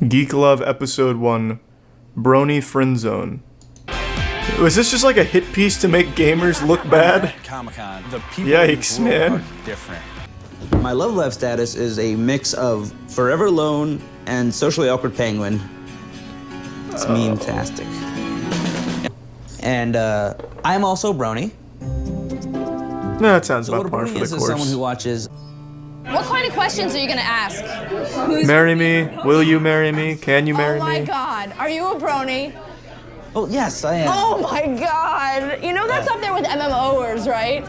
Geek Love Episode 1, Brony Friend Zone. Was this just like a hit piece to make gamers look bad? Comic-Con. The people Yikes, man. Different. My love life status is a mix of forever alone and socially awkward penguin. It's meme-tastic. And I'm also Brony. No, that sounds about par for the course. Someone who watches. What kind of questions are you gonna ask? Marry me? Will you marry me? Can you marry me? Oh my God, are you a Brony? Oh yes, I am. Oh my God, you know that's up there with MMOers, right?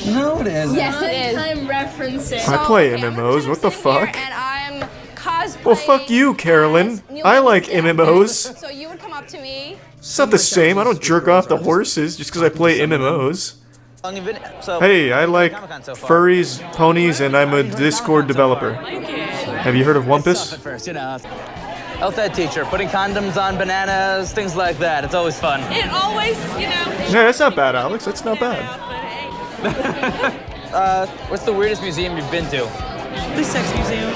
No, it isn't. Yes, it is. I'm referencing. I play MMOs. What the fuck? And I'm cosplaying. Well, fuck you, Carolyn. I like MMOs. So you would come up to me. It's not the same. I don't jerk off the horses just because I play MMOs. Hey, I like furries, ponies, and I'm a Discord developer. Have you heard of Wumpus? Health ed teacher, putting condoms on bananas, things like that. It's always fun. It always, you know. Yeah, that's not bad, Alex. That's not bad. What's the weirdest museum you've been to? The sex museum.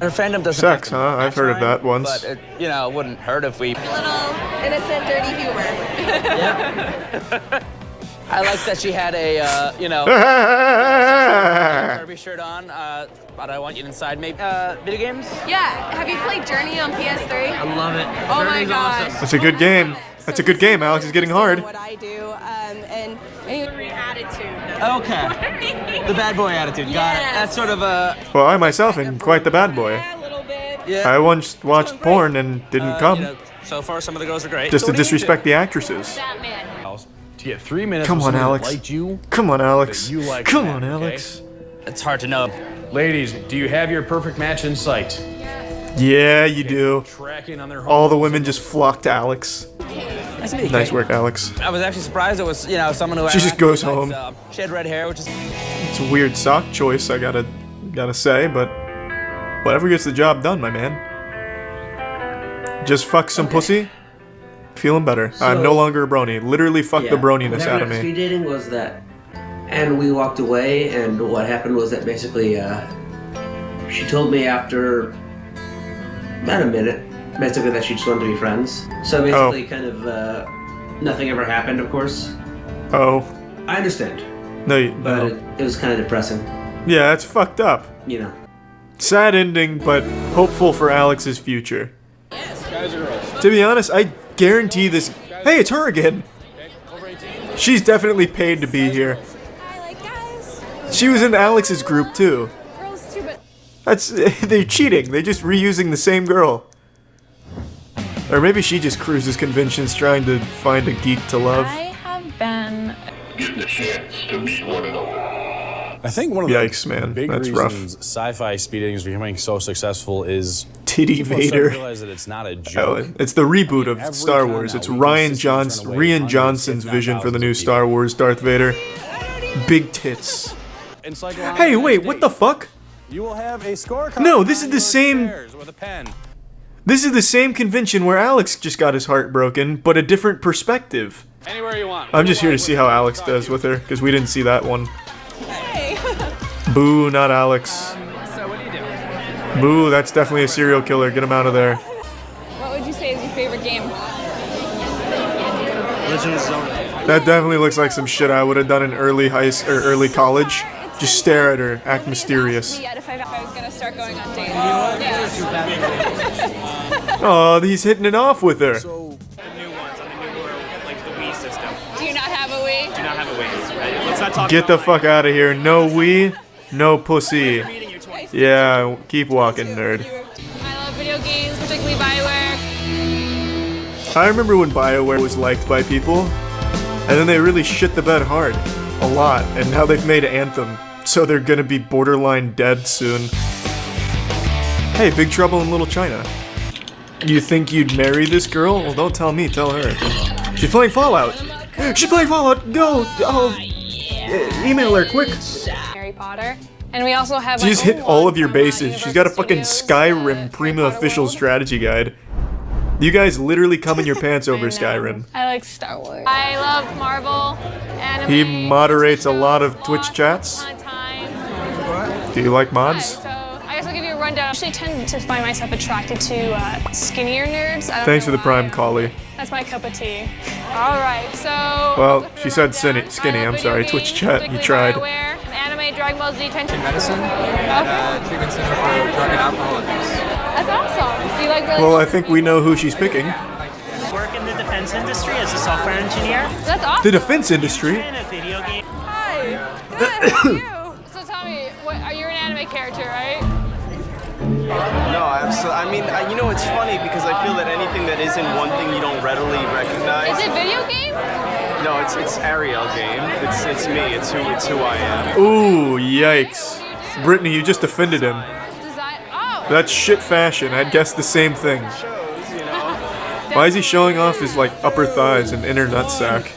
Her fandom doesn't. Sex, huh? I've heard of that once. But it, you know, it wouldn't hurt if we. A little innocent, dirty humor. Yeah. I like that she had a, you know, Furry shirt on. But I want you inside. Maybe video games. Yeah. Have you played Journey on PS3? I love it. Oh my gosh. That's a good game. That's a good game. Alex is getting hard. What I do, and attitude. Okay. The bad boy attitude. Got it. That's sort of a. Well, I myself am quite the bad boy. Yeah, a little bit. Yeah. I once watched porn and didn't come. You know, so far, some of the girls are great. Just to disrespect the actresses. Batman. To get 3 minutes. Come with on, someone Alex. that liked you, Come on, Alex. that you like Come them, on, okay? Alex. It's hard to know. Ladies, do you have your perfect match in sight? Yeah, you do. Tracking on their All the women just flock to Alex. Nice work, Alex. I was actually surprised it was, you know, someone who. She just goes home. She had red hair, which is. It's a weird sock choice, I gotta say, but whatever gets the job done, my man. Just fuck some pussy. Feeling better. I'm no longer a brony. Literally fuck the broniness out of me. Speed dating was that, and we walked away. And what happened was that basically, she told me after about a minute, basically that she just wanted to be friends. So basically, kind of nothing ever happened. Of course. Oh. I understand. No, But it was kind of depressing. Yeah, that's fucked up. You know. Sad ending, but hopeful for Alex's future. guys or girls? To be honest, I guarantee this. Hey, it's her again. She's definitely paid to be here. I like guys. She was in Alex's group too. Girls too, but That's they're cheating. They're just reusing the same girl. Or maybe she just cruises conventions trying to find a geek to love. I have been. I think one of the Yikes, man. big That's reasons rough. sci-fi speed dating is becoming so successful is Titty people are starting Vader. to realize that it's not a Oh, joke. it's the reboot of Every Star con Wars. now, It's we Rian consistently turn away hundreds, Johnson's if not vision for the thousands new of Star people. Wars Darth Vader. Big tits. It's like a Hey, nice wait, what date. the fuck? You will have a scorecard. No, this is on the your same- chairs with a pen. This is the same convention where Alex just got his heart broken, but a different perspective. Anywhere you want. I'm just here to see how Alex does with her, because we didn't see that one. Boo, not Alex. So what do you do? Boo, that's definitely a serial killer. Get him out of there. What would you say is your favorite game? That definitely looks like some shit I would have done in early early college. Just stare at her, act mysterious. Yet if I was gonna start going on dates. Oh, he's hitting it off with her. The new ones on the newer, like the Wii system. Do you not have a Wii? Do not have a Wii. Right? Let's not talk Get about the fuck out of here. No we, no pussy. meeting your 20s. Yeah, keep walking, nerd. I love video games, particularly Bioware. I remember when BioWare was liked by people, and then they really shit the bed hard. A lot. And now they've made Anthem, so they're gonna be borderline dead soon. Hey, Big Trouble in Little China. You think you'd marry this girl? Well, don't tell me, tell her. She's playing Fallout! She's playing Fallout! Go! Oh! Email her, quick! Harry Potter. And we also have. She just hit all of your bases. She's got a fucking Skyrim Prima official strategy guide. You guys literally come in your pants over Skyrim. I like Star Wars. I love Marvel. Anime. He moderates a lot of Twitch lots chats. of time. Do you like mods? So I guess I'll give you a run. I actually tend to find myself attracted to skinnier nerds. I don't Thanks know for the prime why. collie. That's my cup of tea. All right, so. Well, she said skinny. I'm sorry, Twitch chat. You tried. BioWare, anime, Dragon Ball Z, Tension. Medicine at treatment center for drug and alcohol abuse. That's awesome. You like really? Well, I think we know who she's picking. Work in the defense industry as a software engineer. That's awesome. The defense industry. And a video game. Hi. Good. How are you? So tell me, are you an anime character, right? No, absolutely. I mean, you know, it's funny because I feel that anything that isn't one thing you don't readily recognize. Is it video game? No, it's Ariel game. It's me. It's who I am. Ooh, yikes. Brittany, you just offended him. Oh. That's shit fashion. I'd guess the same thing. Shows, you know. Why is he showing off his like upper thighs and inner nutsack?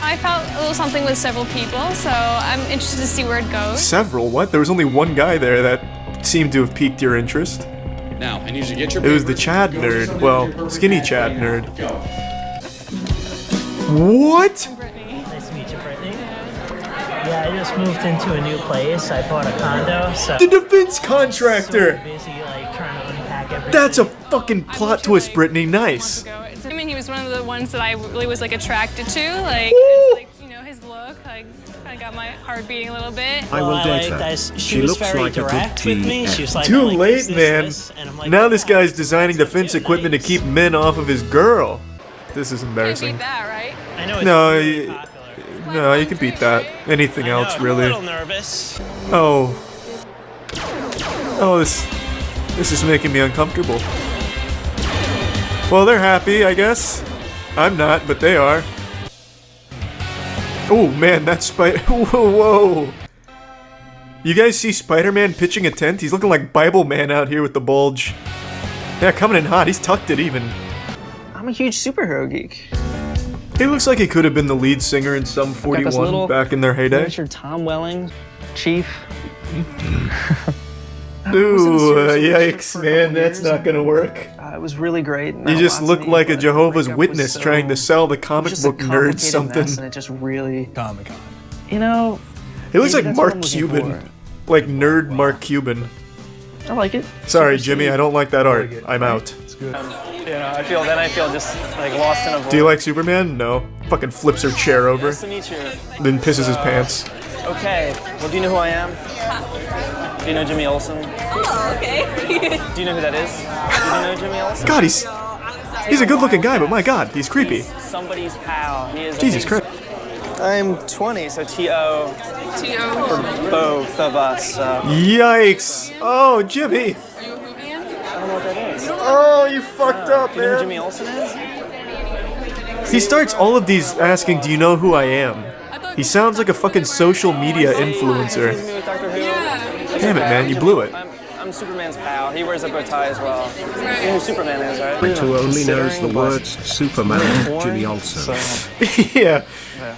I felt a little something with several people, so I'm interested to see where it goes. Several? What? There was only one guy there that seemed to have piqued your interest. Now, I need you to get your It was the Chad nerd. Well, skinny Chad nerd. What? Nice to meet you, Brittany. Yeah, I just moved into a new place. I bought a condo, so The defense contractor! busy like trying to unpack everything. That's a fucking plot twist, Brittany. Nice. I mean, he was one of the ones that I really was like attracted to, like, it's, like you know, his look, like, kind of got my heart beating a little bit. I will date her. She was very direct with me. She was like, Too I like late, this, man. this, and I'm like, Now this yeah, guy's designing defense equipment to keep men off of his girl. This is Can't embarrassing. beat that, right? I know it's No, really y- popular. No, you can beat that. Anything I know, else, I'm really. a little nervous. Oh. Oh, this is making me uncomfortable. Well, they're happy, I guess. I'm not, but they are. Oh, man, that's Whoa. You guys see Spider-Man pitching a tent? He's looking like Bible Man out here with the bulge. Yeah, coming in hot. He's tucked it even. I'm a huge superhero geek. He looks like he could have been the lead singer in Sum Got this 41 little back in their heyday. miniature Tom Welling, Chief. Ooh, yikes, man, that's not gonna work. It was really great. You just look like a Jehovah's Witness trying to sell the comic book nerds something. And it just really Comic-Con. You know, He looks maybe like that's what Mark I'm looking Cuban. for. Like nerd Mark Cuban. I like it. Sorry, Jimmy, I don't like that art. I'm out. You know, I feel just like lost in a void. Do you like Superman? No. Fucking flips her chair over. Nice to meet you. Then pisses his pants. Okay, well, do you know who I am? Do you know Jimmy Olsen? Oh, okay. Do you know who that is? Do you know Jimmy Olsen? God, he's a good looking guy, but my God, he's creepy. Somebody's pal. He is. Jesus Christ. I'm 20, so T.O. for both of us. Yikes. Oh, Jimmy. I don't know what that is. Oh, you fucked up, Do you know who man. Jimmy Olsen is? He starts all of these asking, do you know who I am? He sounds like a fucking social media influencer. Excuse me with Dr. Who? Damn it, man, you blew it. I'm Superman's pal. He wears a bow tie as well. You know who Superman is, right? Who only knows the words Superman, Born, Jimmy Olsen. Yeah,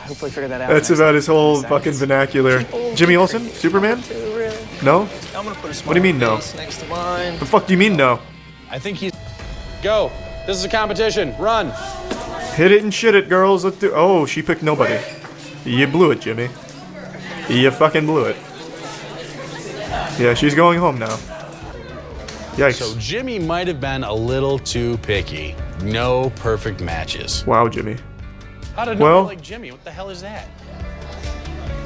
Hopefully figure that out. that's about his whole fucking vernacular. Jimmy Olsen? Superman? No? I'm gonna put a What do you mean, no? face next to mine. The fuck do you mean, no? I think he's. Go. This is a competition. Run. Hit it and shit it, girls. Let's do. Oh, she picked nobody. You blew it, Jimmy. You fucking blew it. Yeah, she's going home now. Yikes. So Jimmy might have been a little too picky. No perfect matches. Wow, Jimmy. How did Well- nobody like Jimmy? What the hell is that?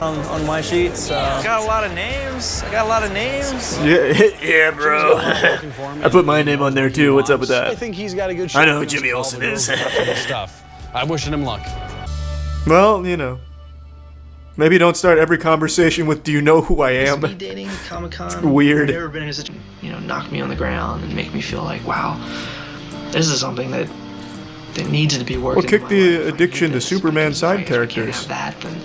On my sheets. Got a lot of names. I got a lot of names. Yeah, bro. I put my name on there too. What's up with I that? think he's got a good I shot. know who against Jimmy all Olsen the girls is. and the rest of this stuff. I'm wishing him luck. Well, you know. Maybe don't start every conversation with, do you know who I am? Speed dating, Comic-Con. It's weird. I've never been in a situation, knock me on the ground and make me feel like, wow, this is something that needs to be worked. Well, kick the addiction to Superman side characters. That, then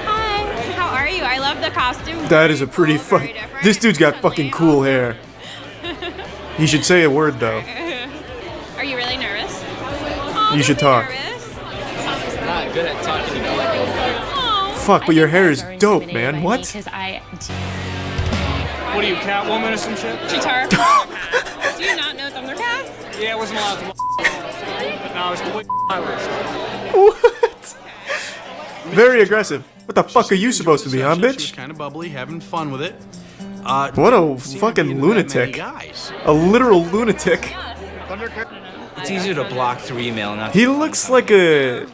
Hi, how are you? I love the costume. That is a pretty fucking. This dude's got fucking cool hair. You should say a word though. Are you really nervous? You should talk. Not good at talking, you know, like Fuck, but your hair is dope, man. What? Because I. what are you, Catwoman or some shit? Cheetar. Do you not know Thundercats? Yeah, I wasn't allowed to. But now it's the way I was. What? Very aggressive. What the fuck are you supposed to be, huh, She was bitch? kind of bubbly, having fun with it. What a fucking lunatic. A literal lunatic. It's easier to block through email. Not He looks like a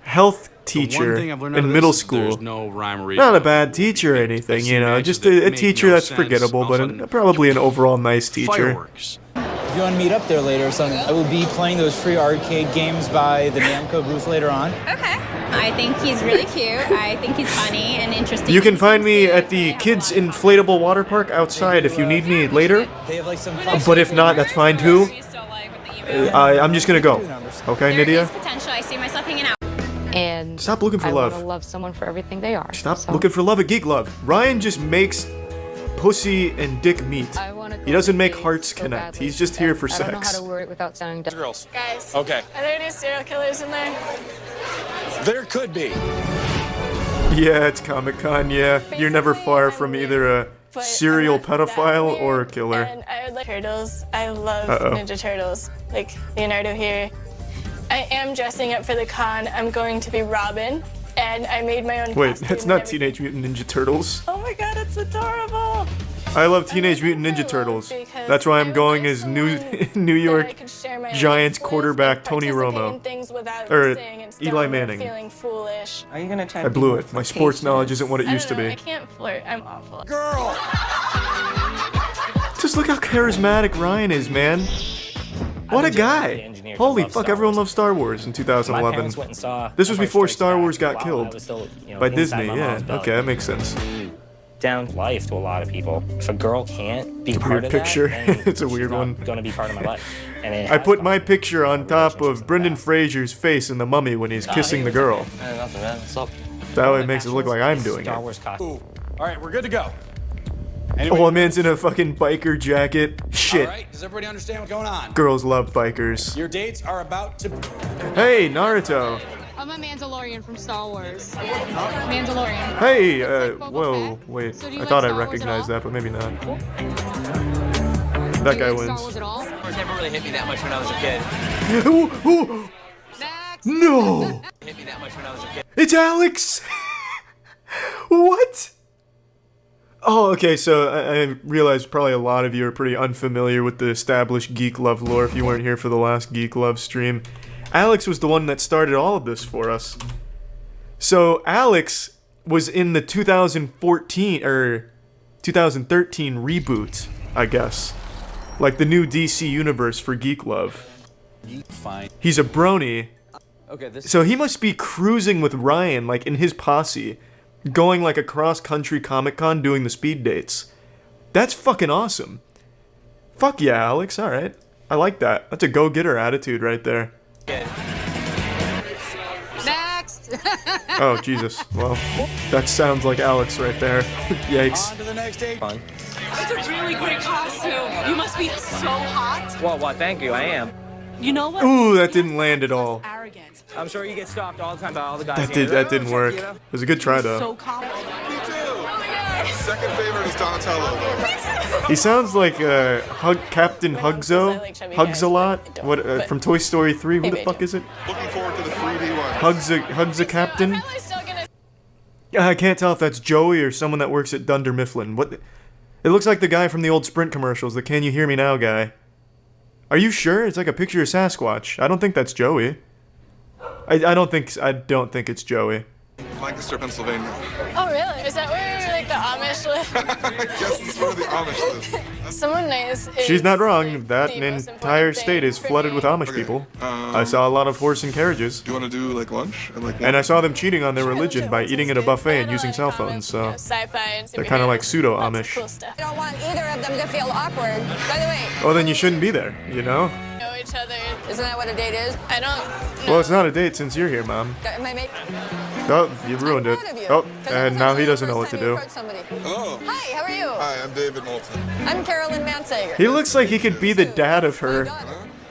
health teacher in middle school. No rhyme or reason. Not a bad teacher or anything, you know, just a teacher that's forgettable, but probably an overall nice teacher. If you want to meet up there later or something, I will be playing those free arcade games by the Namco booth later on. Okay. I think he's really cute. I think he's funny and interesting. You can find me at the kids' inflatable water park outside if you need me later. But if not, that's fine too. I'm just gonna go. Okay, Nydia? Potential. I see myself hanging out. And stop looking for love. I want to love someone for everything they are. Stop looking for love at Geek Love. Ryan just makes pussy and dick meet. He doesn't make hearts connect. He's just here for I don't know how sex. to word it without sounding dumb. Girls. Guys. Okay. Are there any serial killers in there? There could be. Yeah, it's Comic-Con, yeah. You're never far from either a serial pedophile or a killer. And I would like turtles. I love Uh-oh. Ninja Turtles. Like Leonardo here. I am dressing up for the con. I'm going to be Robin. And I made my own Wait, costume that's and not everything. Teenage Mutant Ninja Turtles. Oh my god, it's adorable. I love Teenage Mutant Ninja Turtles. That's why I'm going as New York Giants quarterback Tony Romo. Or Eli Manning. Feeling foolish. Are you gonna try? I blew it. My sports knowledge isn't what it used to I be. can't flirt. I'm awful. Girl. Just look how charismatic Ryan is, man. What a guy. Holy fuck, everyone loved Star Wars in 2011. This was before Star Wars got killed by Disney, yeah. Okay, that makes sense. Down life to a lot of people. If a girl can't be It's a part weird of picture. that, then It's a she's weird not one. Gonna be part of my life. And it I has put to my picture on top of Brendan Fraser's face in The Mummy when he's kissing the girl. Nothing, man. What's up? That way it makes it look like I'm doing Star it. Wars costume. All right, we're good to go. Oh, a man's in a fucking biker jacket. Shit. All right, does everybody understand what's going on? Girls love bikers. Your dates are about to... Hey, Naruto. I'm a Mandalorian from Star Wars. Mandalorian. Hey, whoa, wait. So do you I like thought I Star Wars recognized at that, but maybe not. Do That you guy like Star wins. Wars at all? Star Wars never really hit me that much when I was a kid. No! Hit me that much when I was a kid. It's Alex! What? Oh, okay, so I realize probably a lot of you are pretty unfamiliar with the established Geek Love lore if you weren't here for the last Geek Love stream. Alex was the one that started all of this for us. So Alex was in the 2014 or 2013 reboot, I guess. Like the new DC universe for Geek Love. Fine. He's a brony. Okay, So he must be cruising with Ryan, like in his posse, going like across country Comic-Con doing the speed dates. That's fucking awesome. Fuck yeah, Alex, alright. I like that. That's a go-getter attitude right there. Next. Oh, Jesus. Well, that sounds like Alex right there. Yikes. On to the next date. Fun. It's a really great costume. You must be so hot. Well, thank you. I am. You know what? Ooh, that didn't land at all. Arrogant. I'm sure you get stopped all the time by all the guys. That didn't work. It was a good try though. So confident. Second favorite is Donatello, though. He sounds like Captain Hugzo. Hugs a lot. What from Toy Story 3? Who the fuck is it? Looking forward to the 3D one. Hugs a Captain. I can't tell if that's Joey or someone that works at Dunder Mifflin. What? It looks like the guy from the old Sprint commercials. The "Can you hear me now" guy. Are you sure? It's like a picture of Sasquatch. I don't think that's Joey. I don't think it's Joey. Lancaster, Pennsylvania. Oh, really? Is that where, like, the Amish live? Yes, this is where the Amish live. Someone nice is She's not wrong. That the most entire important state thing is for flooded me. with Amish people. I saw a lot of horse and carriages. Do you want to do, like, lunch? And I saw them cheating on their religion by eating at a buffet and using cell phones, so Sci-fi and they're kind of like pseudo-Amish. cool stuff. I don't want either of them to feel awkward. By the way, Oh, then you shouldn't be there, you know? Know each other. isn't that what a date is? I don't. Well, it's not a date since you're here, Mom. Am I making? Oh, you ruined it. Oh, and now he doesn't know what to do. Hello. Hi, how are you? Hi, I'm David Moulton. I'm Carolyn Mansager. He looks like he could be the dad of her.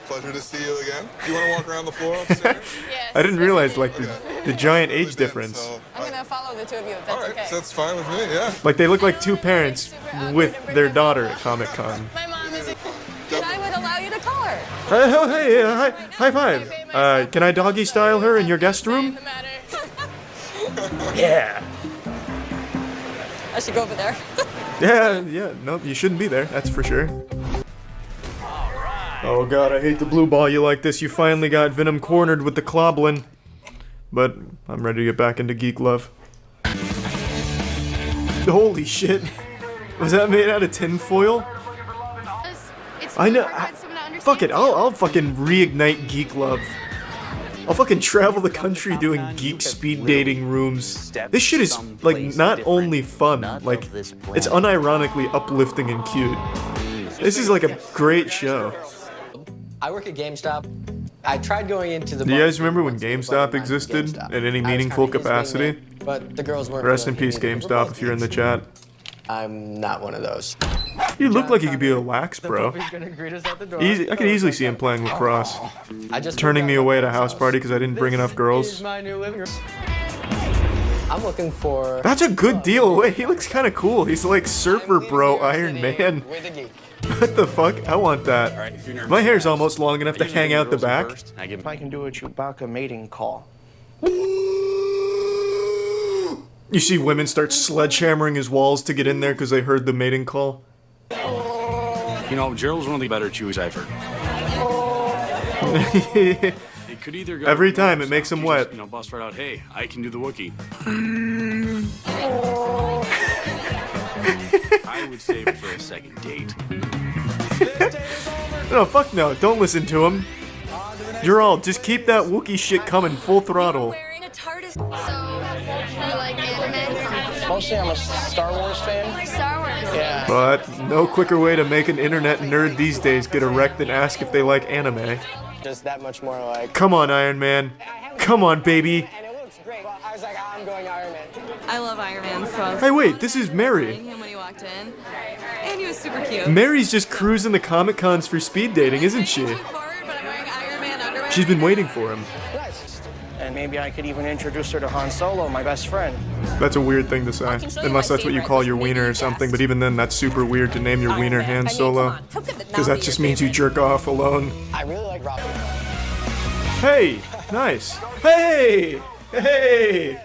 Pleasure to see you again. Do you want to walk around the floor upstairs? I didn't realize, like, the giant age difference. I'm gonna follow the two of you if that's All right, okay. so that's fine with me, yeah. Like, they look like two parents with their daughter at Comic-Con. My mom is. And I would allow you to call her. Hey, high five. Can I doggy style her in your guest room? Yeah. I should go over there. Yeah, no, you shouldn't be there, that's for sure. Oh god, I hate the blue ball you like this. You finally got Venom cornered with the Cloblin. But I'm ready to get back into Geek Love. Holy shit. Was that made out of tinfoil? I know. Fuck it, I'll fucking reignite Geek Love. I'll fucking travel the country doing geek speed dating rooms. This shit is, like, not only fun, like, it's unironically uplifting and cute. This is like a great show. I work at GameStop. I tried going into the. Do you guys remember when GameStop existed in any meaningful capacity? But the girls weren't. Rest in peace, GameStop, if you're in the chat. I'm not one of those. You look like you could be a lax, bro. Easy, I could easily see him playing lacrosse. Turning me away at a house party because I didn't bring enough girls. I'm looking for. That's a good deal. Wait, he looks kind of cool. He's like Surfer Bro Iron Man. What the fuck? I want that. My hair's almost long enough to hang out the back. If I can do a Chewbacca mating call. You see women start sledgehammering his walls to get in there because they heard the mating call. You know, Gerald's one of the better Chewies I've heard. It could either go every time it makes him wet. You know, bust right out. Hey, I can do the Wookiee. I would save it for a second date. No, fuck no. Don't listen to him. You're all just keep that Wookiee shit coming full throttle. Mostly I'm a Star Wars fan. Star Wars. Yeah. But no quicker way to make an internet nerd these days get erect than ask if they like anime. Just that much more like. Come on, Iron Man. Come on, baby. And it looks great. Well, I was like, I'm going Iron Man. I love Iron Man, so I was hey, wait, this is Mary. him when he walked in, and he was super cute. Mary's just cruising the Comic Cons for speed dating, isn't she? She's been waiting for him. Nice. And maybe I could even introduce her to Han Solo, my best friend. That's a weird thing to say, unless that's what you call your wiener or something, but even then that's super weird to name your wiener Han Solo. Because that just means you jerk off alone. I really like Robin. Hey! Nice! Hey! Hey!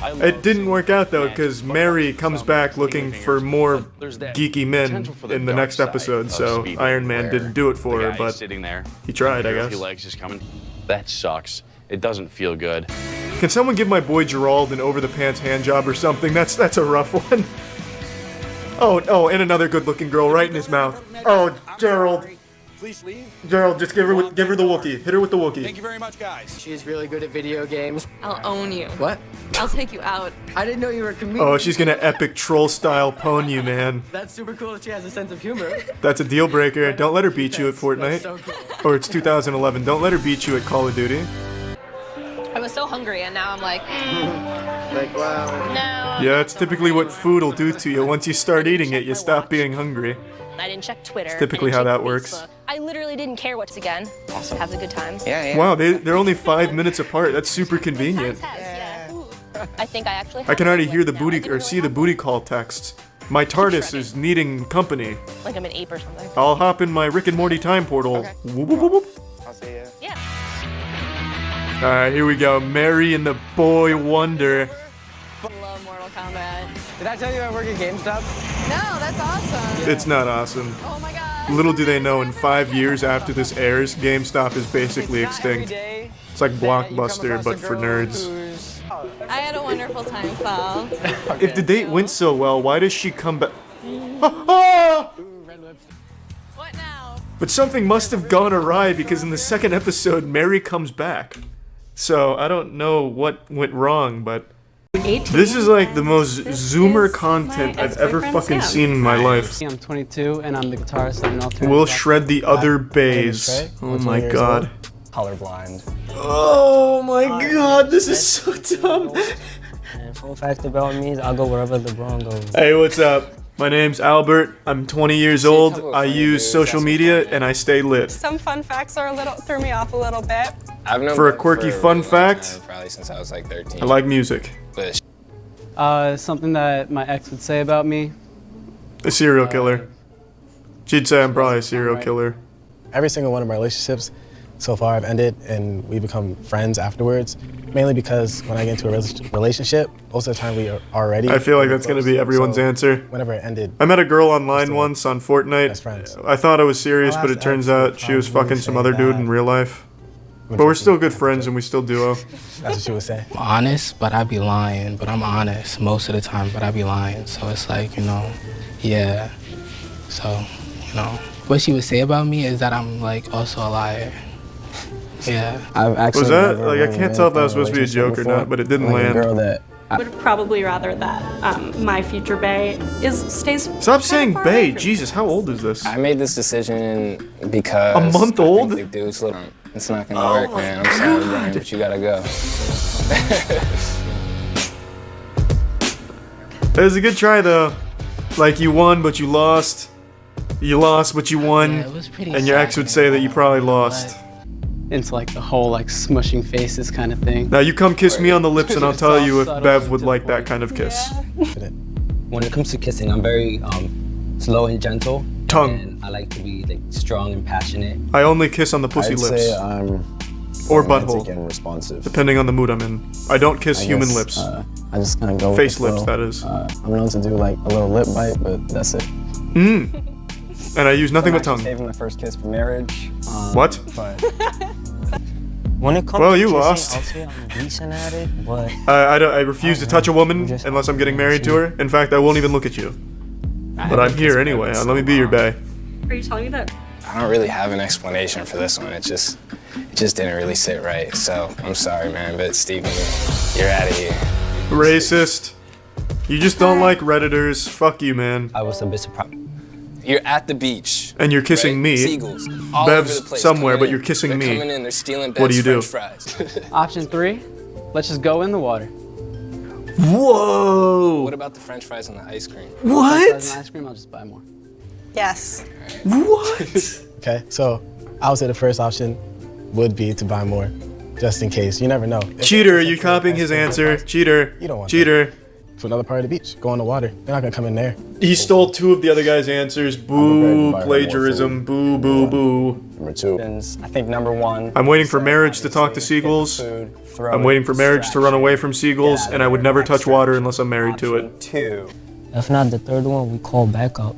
It didn't work out though, because Mary comes back looking for more geeky men in the next episode, so Iron Man didn't do it for her, but he tried, I guess. Your legs is coming. That sucks. It doesn't feel good. Can someone give my boy Gerald an over-the-pants hand job or something? That's a rough one. Oh, and another good-looking girl right in his mouth. Oh, Gerald. Please leave. Gerald, just give her the Wookiee. Hit her with the Wookiee. Thank you very much, guys. She's really good at video games. I'll own you. What? I'll take you out. I didn't know you were a comedian. Oh, she's gonna epic troll-style pwn you, man. That's super cool that she has a sense of humor. That's a deal breaker. Don't let her beat you at Fortnite. So cool. Or it's 2011. Don't let her beat you at Call of Duty. I was so hungry, and now I'm like, Like, wow. no. Yeah, it's typically what food will do to you. Once you start eating it, you stop being hungry. I didn't check Twitter. It's typically how that works. I literally didn't care what's again. Awesome. Have a good time. Yeah. Wow, they're only 5 minutes apart. That's super convenient. Yeah. I think I actually. I can already hear the booty or see the booty call texts. My TARDIS is needing company. Like I'm an ape or something. I'll hop in my Rick and Morty time portal. Okay. Whoop, whoop, whoop, whoop. I'll see you. Yeah. Alright, here we go. Mary and the Boy Wonder. I love Mortal Kombat. Did I tell you I work at GameStop? No, that's awesome. It's not awesome. Oh my god. Little do they know, in 5 years after this airs, GameStop is basically extinct. It's like Blockbuster, but for nerds. I had a wonderful time, Saul. If the date went so well, why does she come back? Ah! What now? But something must have gone awry because in the second episode, Mary comes back. So I don't know what went wrong, but this is like the most Zoomer content I've ever fucking seen in my life. I'm 22 and I'm the guitarist of an alternative. We'll shred the other bays. Oh my god. Colorblind. Oh my god, this is so dumb. And fun fact about me is I'll go wherever LeBron goes. Hey, what's up? My name's Albert. I'm 20 years old. I use social media and I stay lit. Some fun facts threw me off a little bit. I've known For a quirky fun fact, probably since I was like 13. I like music. Something that my ex would say about me. A serial killer. She'd say I'm probably a serial killer. Every single one of my relationships so far have ended and we become friends afterwards. Mainly because when I get into a relationship, most of the time we are already. I feel like that's going to be everyone's answer. Whenever it ended. I met a girl online once on Fortnite. I thought I was serious, but it turns out she was fucking some other dude in real life. But we're still good friends and we still duo. That's what she would say. I'm honest, but I be lying. But I'm honest most of the time, but I be lying. So it's like, you know, yeah. So, you know, what she would say about me is that I'm like also a liar. Yeah. I've actually was that like I can't tell if that was supposed to be a joke or not, but it didn't land. I would probably rather that my future bae stays. Stop saying bae. Jesus, how old is this? I made this decision because a month old. I think the dude's little. It's not gonna work, man. I'm sorry, Brian, but you gotta go. It was a good try though. Like you won, but you lost. You lost, but you won. Yeah, it was pretty and your ex would say that you probably lost. Into like the whole like smushing faces kind of thing. Now you come kiss me on the lips and I'll tell you if Bev would like that kind of kiss. When it comes to kissing, I'm very slow and gentle. Tongue. And I like to be like strong and passionate. I only kiss on the pussy I'd lips. say I'm or romantic butthole. and responsive. Depending on the mood I'm in. I don't kiss human lips. I just kind of go face with the lips, flow. that is. I'm known to do like a little lip bite, but that's it. And I use nothing but tongue. Saving my first kiss for marriage. What? But when it comes well, to you kissing, lost. I'll say I'm decent at it, but I refuse to touch a woman unless I'm getting married to her. In fact, I won't even look at you. But I'm here anyway. Let me be your bae. Are you telling me that? I don't really have an explanation for this one. It just didn't really sit right. So I'm sorry, man, but Steven, you're out of here. Racist. You just don't like Redditors. Fuck you, man. I was a bit surprised. You're at the beach. And you're kissing me. Seagulls all over the Bev's place, somewhere, coming but you're in. kissing They're me. Coming in, they're stealing What do you do? French fries. Option 3, let's just go in the water. Whoa! What about the French fries and the ice cream? French fries and ice cream, I'll just buy more. Yes. What? Okay, so I would say the first option would be to buy more, just in case. You never know. Cheater, you copying his answer. Cheater. You don't want Cheater. To another part of the beach. Go in the water. They're not gonna come in there. He stole 2 of the other guy's answers. Boo, plagiarism. Boo, boo, boo. Number 2. I think number 1. I'm waiting for marriage to talk to seagulls. I'm waiting for marriage to run away from seagulls, and I would never touch water unless I'm married to it. 2. If not the third one, we call backup.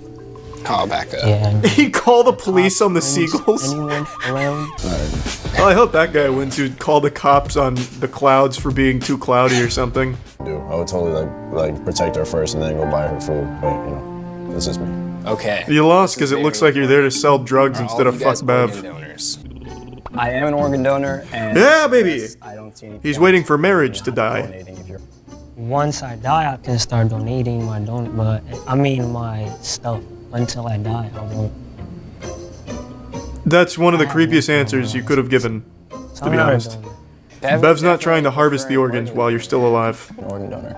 Call back up. Yeah. He called the police on the seagulls. Anyone around? Well, I hope that guy wins who called the cops on the clouds for being too cloudy or something. Dude, I would totally like protect her first and then go buy her food, but you know, that's just me. Okay. You lost because it looks like you're there to sell drugs instead of fuck Bev. I am an organ donor, and Yeah, baby. I don't see any He's waiting for marriage to die. Once I die, I can start donating my my stuff. Until I die, I won't. That's one of the creepiest answers you could have given, to be honest. Bev's not trying to harvest the organs while you're still alive. Organ donor.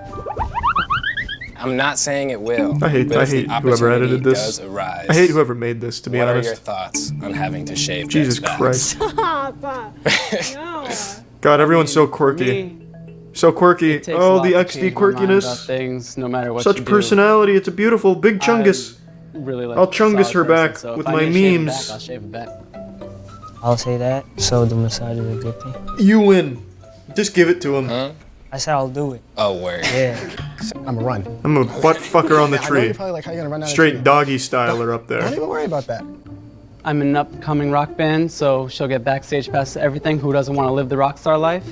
I'm not saying it will. I hate whoever edited this. Arise, I hate whoever made this, to be what honest. are your thoughts on having to shave? Jesus Bev's Christ. Stop. No. God, everyone's so quirky. So quirky. Oh, the XD quirkiness. Things, no matter what Such you do. personality. It's a beautiful big chungus. Really like I'll chungus her solid back person, so with if I my need to shave it memes. back, I'll shave it back. I'll say that. So the massage is a good thing. You win. Just give it to him. I said I'll do it. Oh, word. Yeah. I'm a run. I'm a butt fucker on the I know tree. you're probably like, how you gonna run down the Straight tree? doggy styler up Don't there. even worry about that. I'm in an upcoming rock band, so she'll get backstage pass to everything. Who doesn't want to live the rock star life?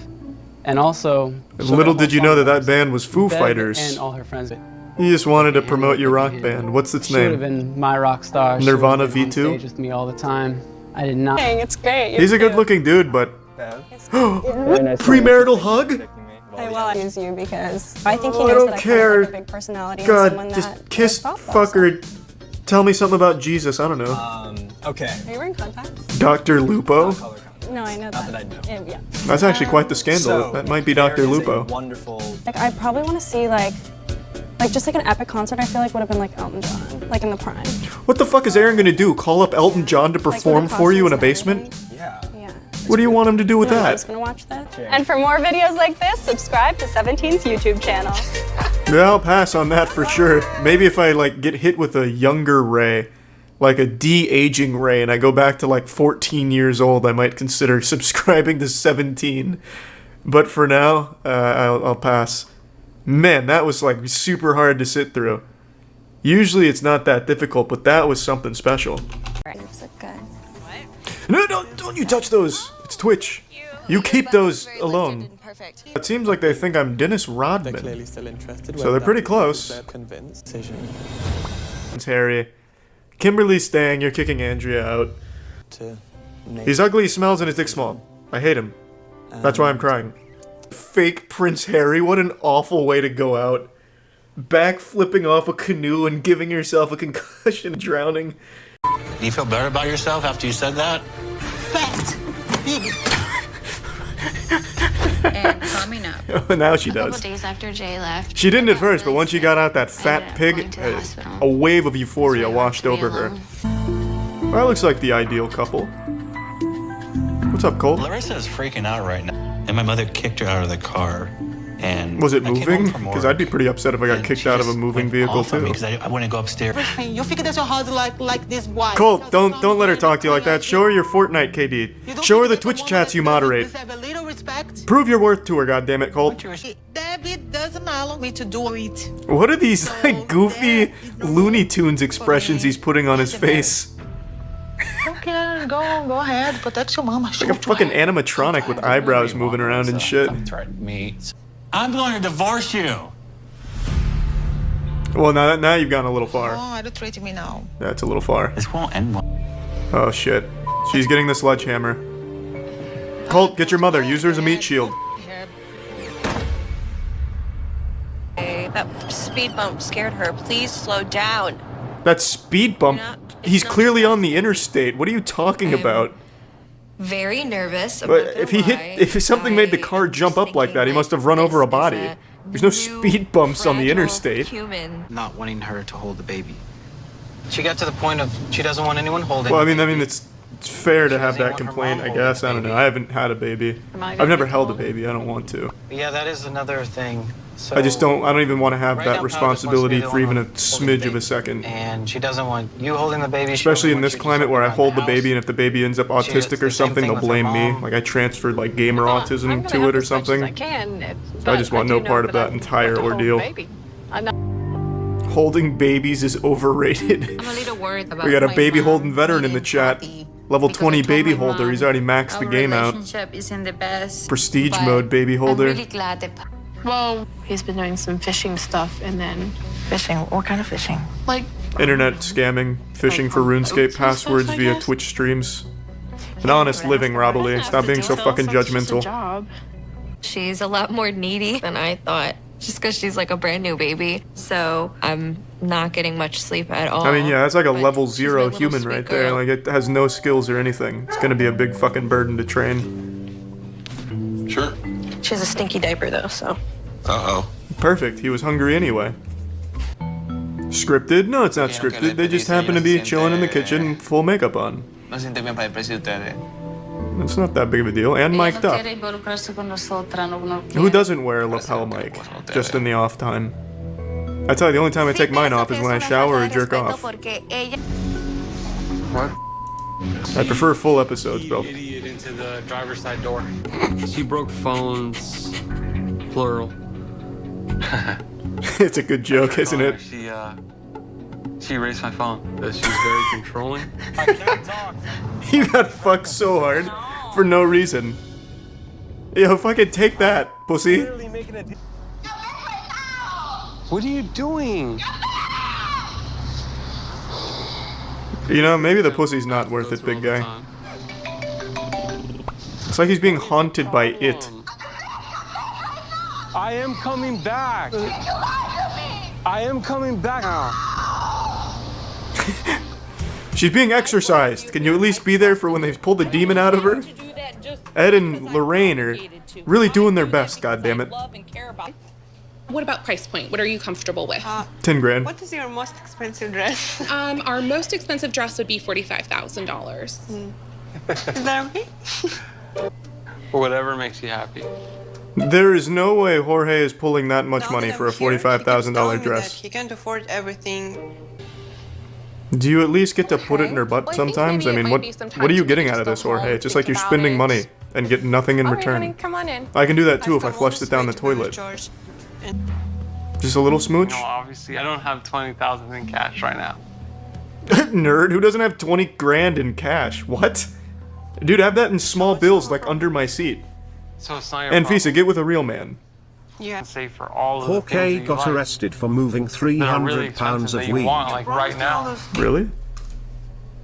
And also, Little did you know that that band was Foo Bev Fighters. and all her friends. You just wanted to promote your rock band. What's its She would have name? been my rock star. She Nirvana would have been on V2? stage with me all the time. I did not. Dang, it's great. He's a good looking dude, but... Premarital hug? I will use you because I think he Oh, I knows don't that I care. have like a big personality and someone God, that just kiss is thoughtful, fucker. Tell me something about Jesus, I don't know. Okay. Are you wearing contacts? Dr. Lupo? No, I know that. that I know. Yeah. That's actually quite the scandal. That might be Dr. Lupo. Wonderful. Like I probably want to see like just like an epic concert. I feel like would have been like Elton John, like in the prime. What the fuck is Aaron gonna do? Call up Elton John to perform for you in a basement? Yeah. What do you want him to do with I'm that? just gonna watch that. And for more videos like this, subscribe to 17's YouTube channel. Yeah, I'll pass on that for sure. Maybe if I like get hit with a younger Ray, like a de-aging ray and I go back to like 14 years old, I might consider subscribing to 17. But for now, I'll pass. Man, that was like super hard to sit through. Usually it's not that difficult, but that was something special. No, don't you touch those. It's Twitch. You keep those alone. It seems like they think I'm Dennis Rodman. So they're pretty close. It's Harry. Kimberly's staying, you're kicking Andrea out. He's ugly, he smells, and his dick's small. I hate him. That's why I'm crying. Fake Prince Harry, what an awful way to go out. Backflipping off a canoe and giving yourself a concussion, drowning. Do you feel better about yourself after you said that? And coming up. Now she does. A couple days after Jay left. She didn't at first, but once she got out that fat pig, a wave of euphoria washed over her. Well, that looks like the ideal couple. What's up, Cole? Larissa is freaking out right now, and my mother kicked her out of the car. And was it moving? Because I'd be pretty upset if I got kicked out of a moving vehicle too. Because I wouldn't go upstairs. You figure that's so hard to like this why? Cole, don't let her talk to you like that. Show her your Fortnite, KD. Show her the Twitch chats you moderate. Prove your worth to her, goddammit, Cole. David doesn't allow me to do it. What are these like goofy Looney Tunes expressions he's putting on his face? Okay, go ahead, but that's your mama. Like a fucking animatronic with eyebrows moving around and shit. I'm going to divorce you. Well, now you've gone a little far. Oh, don't treat me now. That's a little far. This won't end well. Oh shit. She's getting the sledgehammer. Colt, get your mother. Use her as a meat shield. Hey, that speed bump scared her. Please slow down. That speed bump? He's clearly on the interstate. What are you talking about? Very nervous. But if something made the car jump up like that, he must have run over a body. There's no speed bumps on the interstate. Not wanting her to hold the baby. She got to the point of she doesn't want anyone holding. Well, I mean, it's fair to have that complaint, I guess. I don't know. I haven't had a baby. I've never held a baby. I don't want to. Yeah, that is another thing. So I don't even want to have that responsibility for even a smidge of a second. And she doesn't want you holding the baby. Especially in this climate where I hold the baby, and if the baby ends up autistic or something, they'll blame me. Like I transferred like gamer autism to it or something. I just want no part of that entire ordeal. Holding babies is overrated. I'm a little worried about We got a baby holding veteran in the chat. Level 20 baby holder. He's already maxed the game out. Isn't the best. Prestige mode baby holder. I'm really glad that. Well, he's been doing some fishing stuff and then... Fishing? What kind of fishing? Like... Internet scamming, fishing for RuneScape passwords via Twitch streams. An honest living, Robily. Stop being so fucking judgmental. She's a lot more needy than I thought. Just because she's like a brand new baby. So I'm not getting much sleep at all. I mean, yeah, that's like a level 0 human right there. Like, it has no skills or anything. It's gonna be a big fucking burden to train. Sure. She has a stinky diaper though, so. Uh-oh. Perfect. He was hungry anyway. Scripted? No, it's not scripted. They just happen to be chilling in the kitchen, full makeup on. It's not that big of a deal. And mic'd up. Who doesn't wear a lapel mic? Just in the off time. I tell you, the only time I take mine off is when I shower or jerk off. What? I prefer full episodes, bro. Idiot into the driver's side door. She broke phones, plural. It's a good joke, isn't it? She erased my phone. She's very controlling. You got fucked so hard for no reason. Yo, fucking take that, pussy. What are you doing? You know, maybe the pussy's not worth it, big guy. It's like he's being haunted by it. I am coming back. I am coming back now. She's being exorcised. Can you at least be there for when they pull the demon out of her? Ed and Lorraine are really doing their best, goddammit. What about price point? What are you comfortable with? 10 grand. What is your most expensive dress? Our most expensive dress would be $45,000. Is that okay? Whatever makes you happy. There is no way Jorge is pulling that much money for a $45,000 dress. He can't afford everything. Do you at least get to put it in her butt Well, I think sometimes? maybe I it mean, might be some what are time you to getting just out of go this, Jorge? home, It's just like think you're about spending it. money and get nothing in All right, return. honey, come on in. I can do that too if I flushed it down the toilet. Just a little smooch? No, obviously, I don't have 20,000 in cash right now. Nerd, who doesn't have 20 grand in cash? What? Dude, have that in small bills like under my seat. So it's not your And problem. Fisa, get with a real man. Yeah. Say for all of the Jorge things that you got like, arrested for moving that are 300 really pounds expensive of that you weed. want, like right now. Really?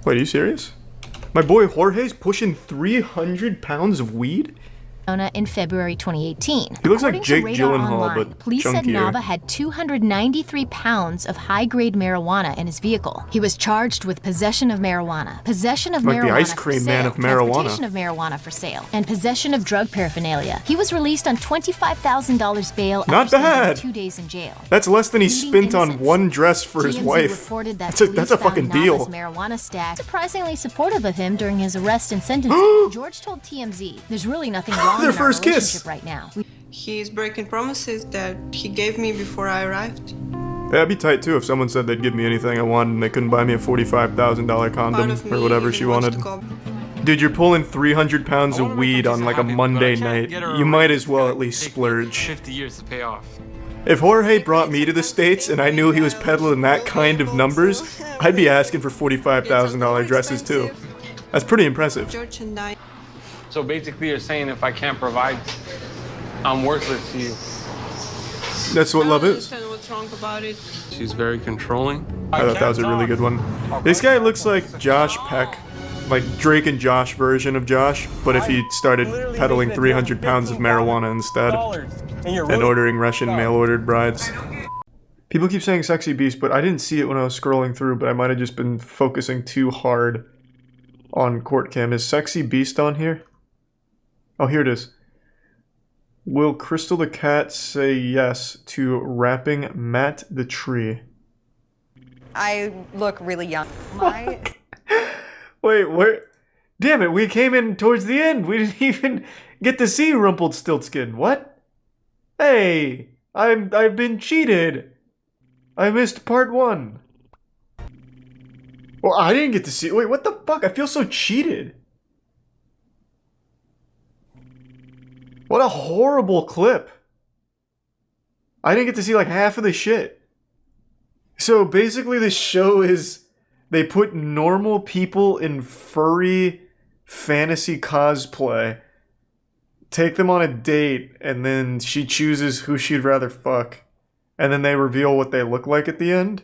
Wait, are you serious? My boy Jorge's pushing 300 pounds of weed? In February 2018. He looks like According to Jake Radar Gyllenhaal, Online, but police said chunkier. Nava had 293 pounds of high-grade marijuana in his vehicle. He was charged with possession of marijuana, possession of Like the marijuana ice for cream man sale, of marijuana. transportation of marijuana for sale, and possession of drug paraphernalia. He was released on $25,000 bail Not after spending bad. 2 days in jail. That's less than he Pleading spent on innocence. one dress for his TMZ wife. reported that That's a police fucking found deal. Nava's marijuana stack surprisingly supportive of him during his arrest and sentencing. George told TMZ, "There's really nothing wrong Their in our first kiss. relationship right now." He's breaking promises that he gave me before I arrived. Yeah, that'd be tight too if someone said they'd give me anything I wanted and they couldn't buy me a $45,000 condom or whatever she wanted. Dude, you're pulling 300 pounds of weed on like a Monday night. You might as well at least splurge. 50 years to pay off. If Jorge brought me to the States and I knew he was peddling that kind of numbers, I'd be asking for $45,000 dresses too. That's pretty impressive. George and I. So basically, you're saying if I can't provide, I'm worthless to you. That's what love I is. don't understand what's wrong about it. She's very controlling. I thought that was a really good one. This guy looks like Josh Peck, like Drake and Josh version of Josh, but if he started peddling 300 pounds of marijuana instead and ordering Russian mail-ordered brides. People keep saying Sexy Beast, but I didn't see it when I was scrolling through, but I might have just been focusing too hard on Court Cam. Is Sexy Beast on here? Oh, here it is. Will Crystal the Cat say yes to rapping Matt the Tree? I look really young. My Wait, where? Damn it, we came in towards the end. We didn't even get to see Rumpelstiltskin. What? Hey, I've been cheated. I missed part 1. Well, I didn't get to see. Wait, what the fuck? I feel so cheated. What a horrible clip. I didn't get to see like half of the shit. So basically the show is they put normal people in furry fantasy cosplay, take them on a date, and then she chooses who she'd rather fuck. And then they reveal what they look like at the end.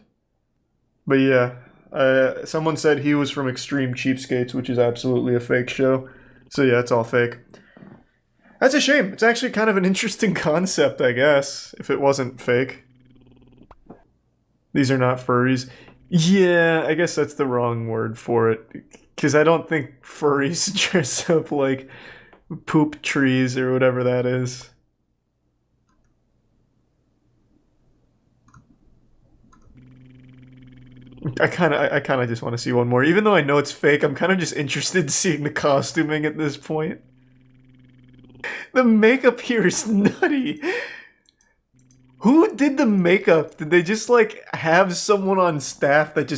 But yeah, someone said he was from Extreme Cheapskates, which is absolutely a fake show. So yeah, it's all fake. That's a shame. It's actually kind of an interesting concept, I guess, if it wasn't fake. These are not furries. Yeah, I guess that's the wrong word for it. Because I don't think furries dress up like poop trees or whatever that is. I kind of just want to see one more. Even though I know it's fake, I'm kind of just interested in seeing the costuming at this point. The makeup here is nutty. Who did the makeup? Did they just like have someone on staff that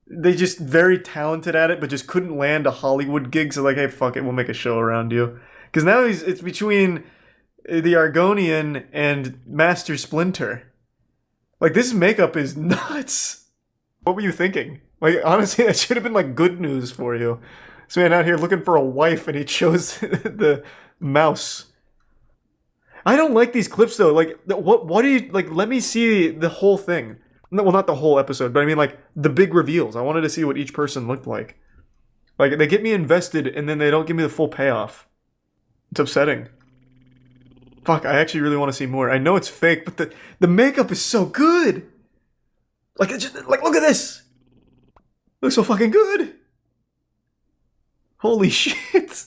they just very talented at it, but just couldn't land a Hollywood gig? So like, hey, fuck it, we'll make a show around you. Because now it's between the Argonian and Master Splinter. Like, this makeup is nuts. What were you thinking? Like, honestly, that should have been like good news for you. This man out here looking for a wife and he chose the mouse. I don't like these clips though. Like, what do you, like, let me see the whole thing. Well, not the whole episode, but I mean like the big reveals. I wanted to see what each person looked like. Like, they get me invested and then they don't give me the full payoff. It's upsetting. Fuck, I actually really want to see more. I know it's fake, but the makeup is so good. Like, it's just, like, look at this. Looks so fucking good. Holy shit.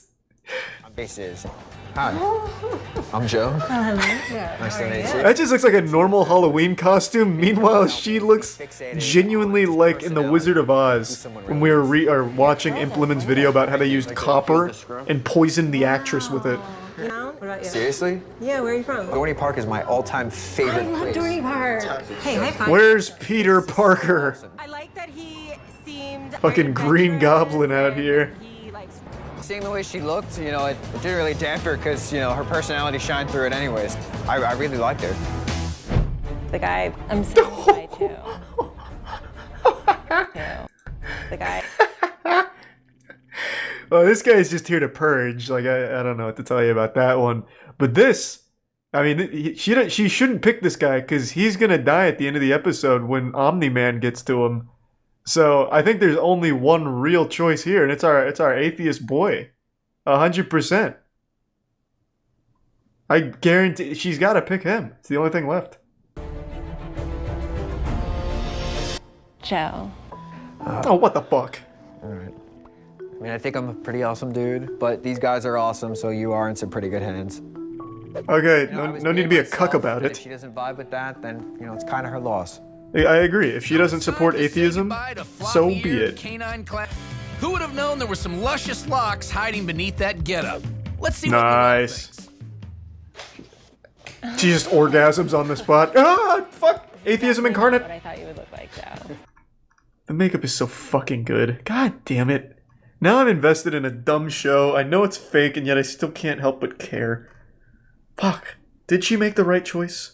This is. Hi. I'm Joe. Nice to meet you. That just looks like a normal Halloween costume. Meanwhile, she looks genuinely like in The Wizard of Oz when we were watching Implement's video about how they used copper and poisoned the actress with it. You know? What about you? Seriously? Yeah, where are you from? Dorney Park is my all-time favorite I love place. Dorney Park. Hey, high five. Where's Peter Parker? I like that he Fucking Green Goblin out here. Seeing the way she looked, you know, it didn't really dampen her because, you know, her personality shined through it anyways. I really liked her. The guy, I'm seeing the guy too. The guy. Well, this guy's just here to purge. Like, I don't know what to tell you about that one. But this, I mean, she shouldn't pick this guy because he's gonna die at the end of the episode when Omni-Man gets to him. So I think there's only one real choice here, and it's our atheist boy, 100%. I guarantee she's got to pick him. It's the only thing left. Joe. Oh, what the fuck? All right. I mean, I think I'm a pretty awesome dude, but these guys are awesome, so you are in some pretty good hands. Okay, You know, no need to be a cuck about If it. she doesn't vibe with that, then, you know, it's kind of her loss. I agree. If she doesn't support atheism, so be it. Who would have known there were some luscious locks hiding beneath that getup? Let's see what Nice. She just orgasms on the spot. Ah, fuck! Atheism incarnate. What I thought you would look like, Joe. The makeup is so fucking good. God damn it. Now I'm invested in a dumb show. I know it's fake, and yet I still can't help but care. Fuck. Did she make the right choice?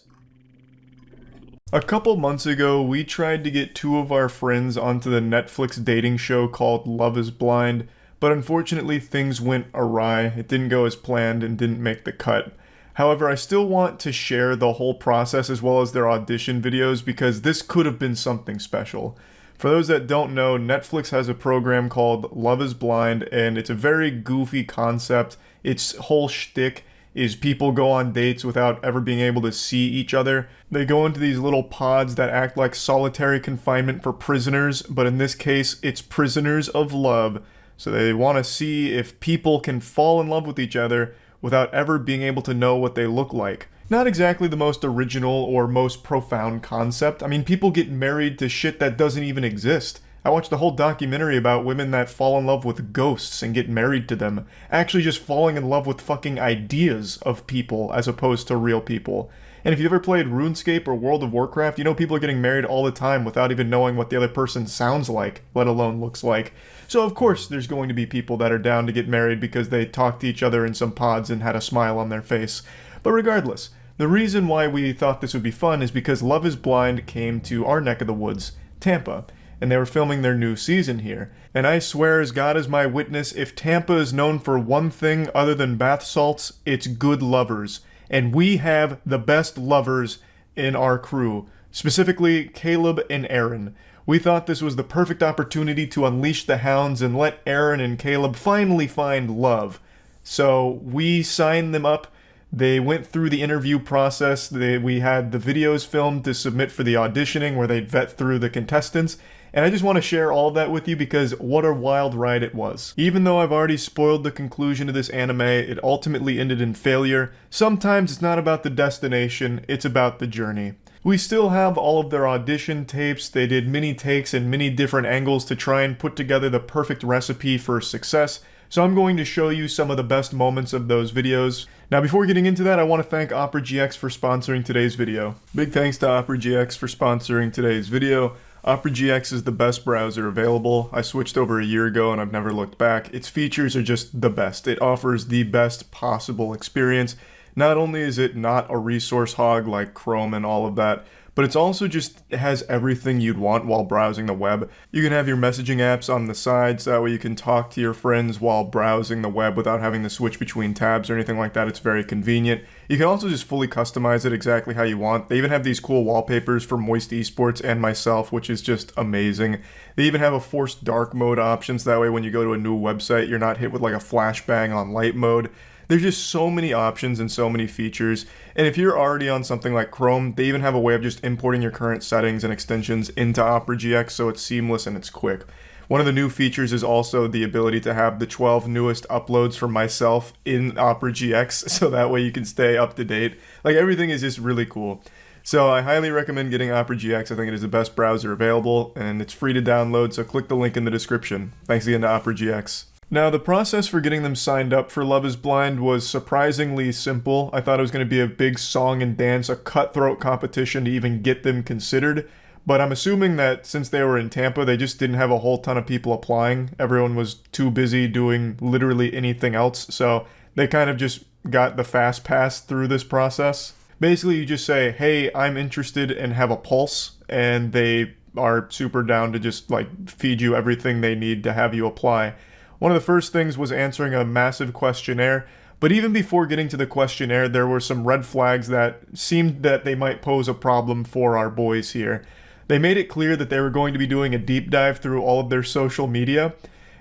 A couple months ago, we tried to get two of our friends onto the Netflix dating show called Love is Blind, but unfortunately things went awry. It didn't go as planned and didn't make the cut. However, I still want to share the whole process as well as their audition videos because this could have been something special. For those that don't know, Netflix has a program called Love is Blind, and it's a very goofy concept. Its whole shtick is people go on dates without ever being able to see each other. They go into these little pods that act like solitary confinement for prisoners, but in this case, it's prisoners of love. So they want to see if people can fall in love with each other without ever being able to know what they look like. Not exactly the most original or most profound concept. I mean, people get married to shit that doesn't even exist. I watched a whole documentary about women that fall in love with ghosts and get married to them. Actually just falling in love with fucking ideas of people as opposed to real people. And if you've ever played RuneScape or World of Warcraft, you know people are getting married all the time without even knowing what the other person sounds like, let alone looks like. So of course there's going to be people that are down to get married because they talked to each other in some pods and had a smile on their face. But regardless, the reason why we thought this would be fun is because Love is Blind came to our neck of the woods, Tampa. And they were filming their new season here. And I swear as God is my witness, if Tampa is known for one thing other than bath salts, it's good lovers. And we have the best lovers in our crew, specifically Caleb and Aaron. We thought this was the perfect opportunity to unleash the hounds and let Aaron and Caleb finally find love. So we signed them up. They went through the interview process. We had the videos filmed to submit for the auditioning where they'd vet through the contestants. And I just want to share all of that with you because what a wild ride it was. Even though I've already spoiled the conclusion of this anime, it ultimately ended in failure. Sometimes it's not about the destination, it's about the journey. We still have all of their audition tapes. They did many takes and many different angles to try and put together the perfect recipe for success. So I'm going to show you some of the best moments of those videos. Now before getting into that, I want to thank Opera GX for sponsoring today's video. Big thanks to Opera GX for sponsoring today's video. Opera GX is the best browser available. I switched over a year ago and I've never looked back. Its features are just the best. It offers the best possible experience. Not only is it not a resource hog like Chrome and all of that, but it's also just has everything you'd want while browsing the web. You can have your messaging apps on the sides, that way you can talk to your friends while browsing the web without having to switch between tabs or anything like that. It's very convenient. You can also just fully customize it exactly how you want. They even have these cool wallpapers for Moist Esports and myself, which is just amazing. They even have a forced dark mode options, that way when you go to a new website, you're not hit with like a flashbang on light mode. There's just so many options and so many features, and if you're already on something like Chrome, they even have a way of just importing your current settings and extensions into Opera GX so it's seamless and it's quick. One of the new features is also the ability to have the 12 newest uploads from myself in Opera GX, so that way you can stay up to date. Like, everything is just really cool. So I highly recommend getting Opera GX. I think it is the best browser available, and it's free to download, so click the link in the description. Thanks again to Opera GX. Now, the process for getting them signed up for Love is Blind was surprisingly simple. I thought it was going to be a big song and dance, a cutthroat competition to even get them considered. But I'm assuming that since they were in Tampa, they just didn't have a whole ton of people applying. Everyone was too busy doing literally anything else, so they kind of just got the fast pass through this process. Basically, you just say, hey, I'm interested and have a pulse, and they are super down to just like feed you everything they need to have you apply. One of the first things was answering a massive questionnaire, but even before getting to the questionnaire, there were some red flags that seemed that they might pose a problem for our boys here. They made it clear that they were going to be doing a deep dive through all of their social media,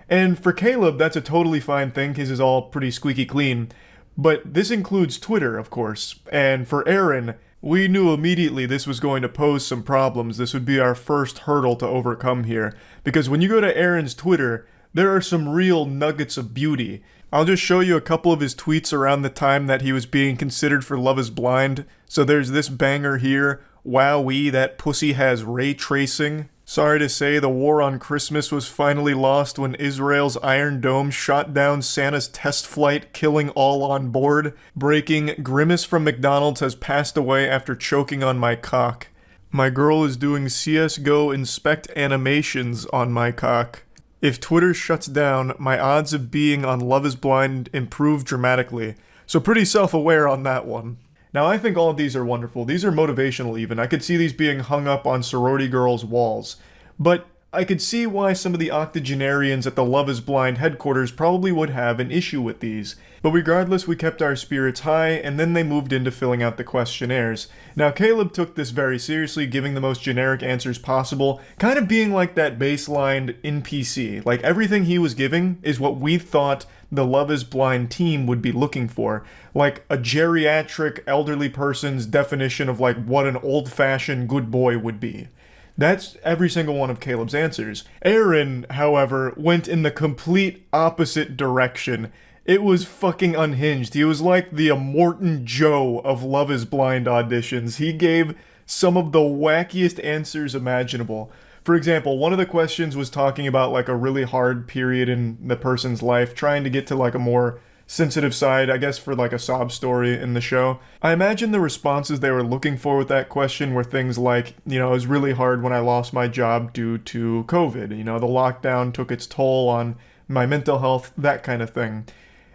and for Caleb, that's a totally fine thing. His is all pretty squeaky clean. But this includes Twitter, of course, and for Aaron, we knew immediately this was going to pose some problems. This would be our first hurdle to overcome here, because when you go to Aaron's Twitter, there are some real nuggets of beauty. I'll just show you a couple of his tweets around the time that he was being considered for Love is Blind. So there's this banger here, wowee, that pussy has ray tracing. Sorry to say, the war on Christmas was finally lost when Israel's Iron Dome shot down Santa's test flight, killing all on board. Breaking, Grimace from McDonald's has passed away after choking on my cock. My girl is doing CSGO inspect animations on my cock. If Twitter shuts down, my odds of being on Love is Blind improve dramatically. So pretty self-aware on that one. Now, I think all of these are wonderful. These are motivational even. I could see these being hung up on sorority girls' walls. But I could see why some of the octogenarians at the Love is Blind headquarters probably would have an issue with these. But regardless, we kept our spirits high, and then they moved into filling out the questionnaires. Now, Caleb took this very seriously, giving the most generic answers possible, kind of being like that baseline NPC. Like, everything he was giving is what we thought the Love is Blind team would be looking for. Like a geriatric elderly person's definition of like what an old-fashioned good boy would be. That's every single one of Caleb's answers. Aaron, however, went in the complete opposite direction. It was fucking unhinged. He was like the Immortan Joe of Love is Blind auditions. He gave some of the wackiest answers imaginable. For example, one of the questions was talking about like a really hard period in the person's life, trying to get to like a more sensitive side, I guess, for like a sob story in the show. I imagine the responses they were looking for with that question were things like, you know, it was really hard when I lost my job due to COVID. You know, the lockdown took its toll on my mental health, that kind of thing.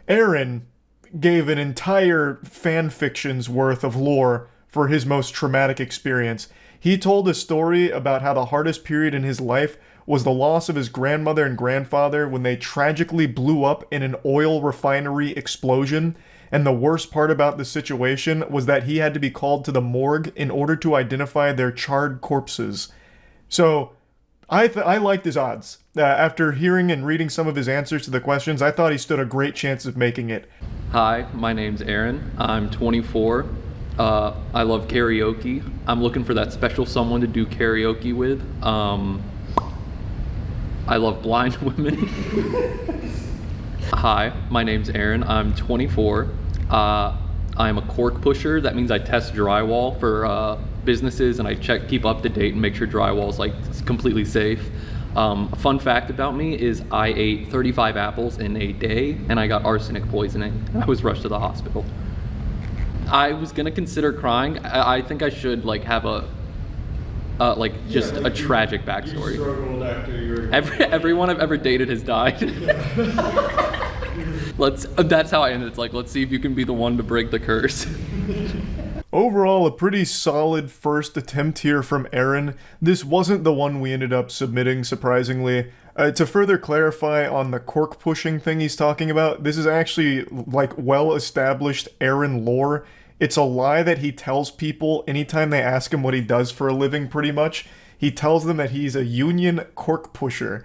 Aaron gave an entire fan fiction's worth of lore for his most traumatic experience. He told a story about how the hardest period in his life was the loss of his grandmother and grandfather when they tragically blew up in an oil refinery explosion. And the worst part about the situation was that he had to be called to the morgue in order to identify their charred corpses. So I liked his odds. After hearing and reading some of his answers to the questions, I thought he stood a great chance of making it. Hi, my name's Aaron. I'm 24. I love karaoke. I'm looking for that special someone to do karaoke with. I love blind women. Hi, my name's Aaron. I'm 24. I'm a cork pusher. That means I test drywall for businesses, and I keep up to date and make sure drywall's like completely safe. A fun fact about me is I ate 35 apples in a day, and I got arsenic poisoning. I was rushed to the hospital. I was gonna consider crying. I think I should like have a just a tragic backstory. You struggled after your... Everyone I've ever dated has died. That's how I ended. It's like, let's see if you can be the one to break the curse. Overall, a pretty solid first attempt here from Aaron. This wasn't the one we ended up submitting, surprisingly. To further clarify on the cork pushing thing he's talking about, this is actually like well-established Aaron lore. It's a lie that he tells people anytime they ask him what he does for a living, pretty much. He tells them that he's a union cork pusher.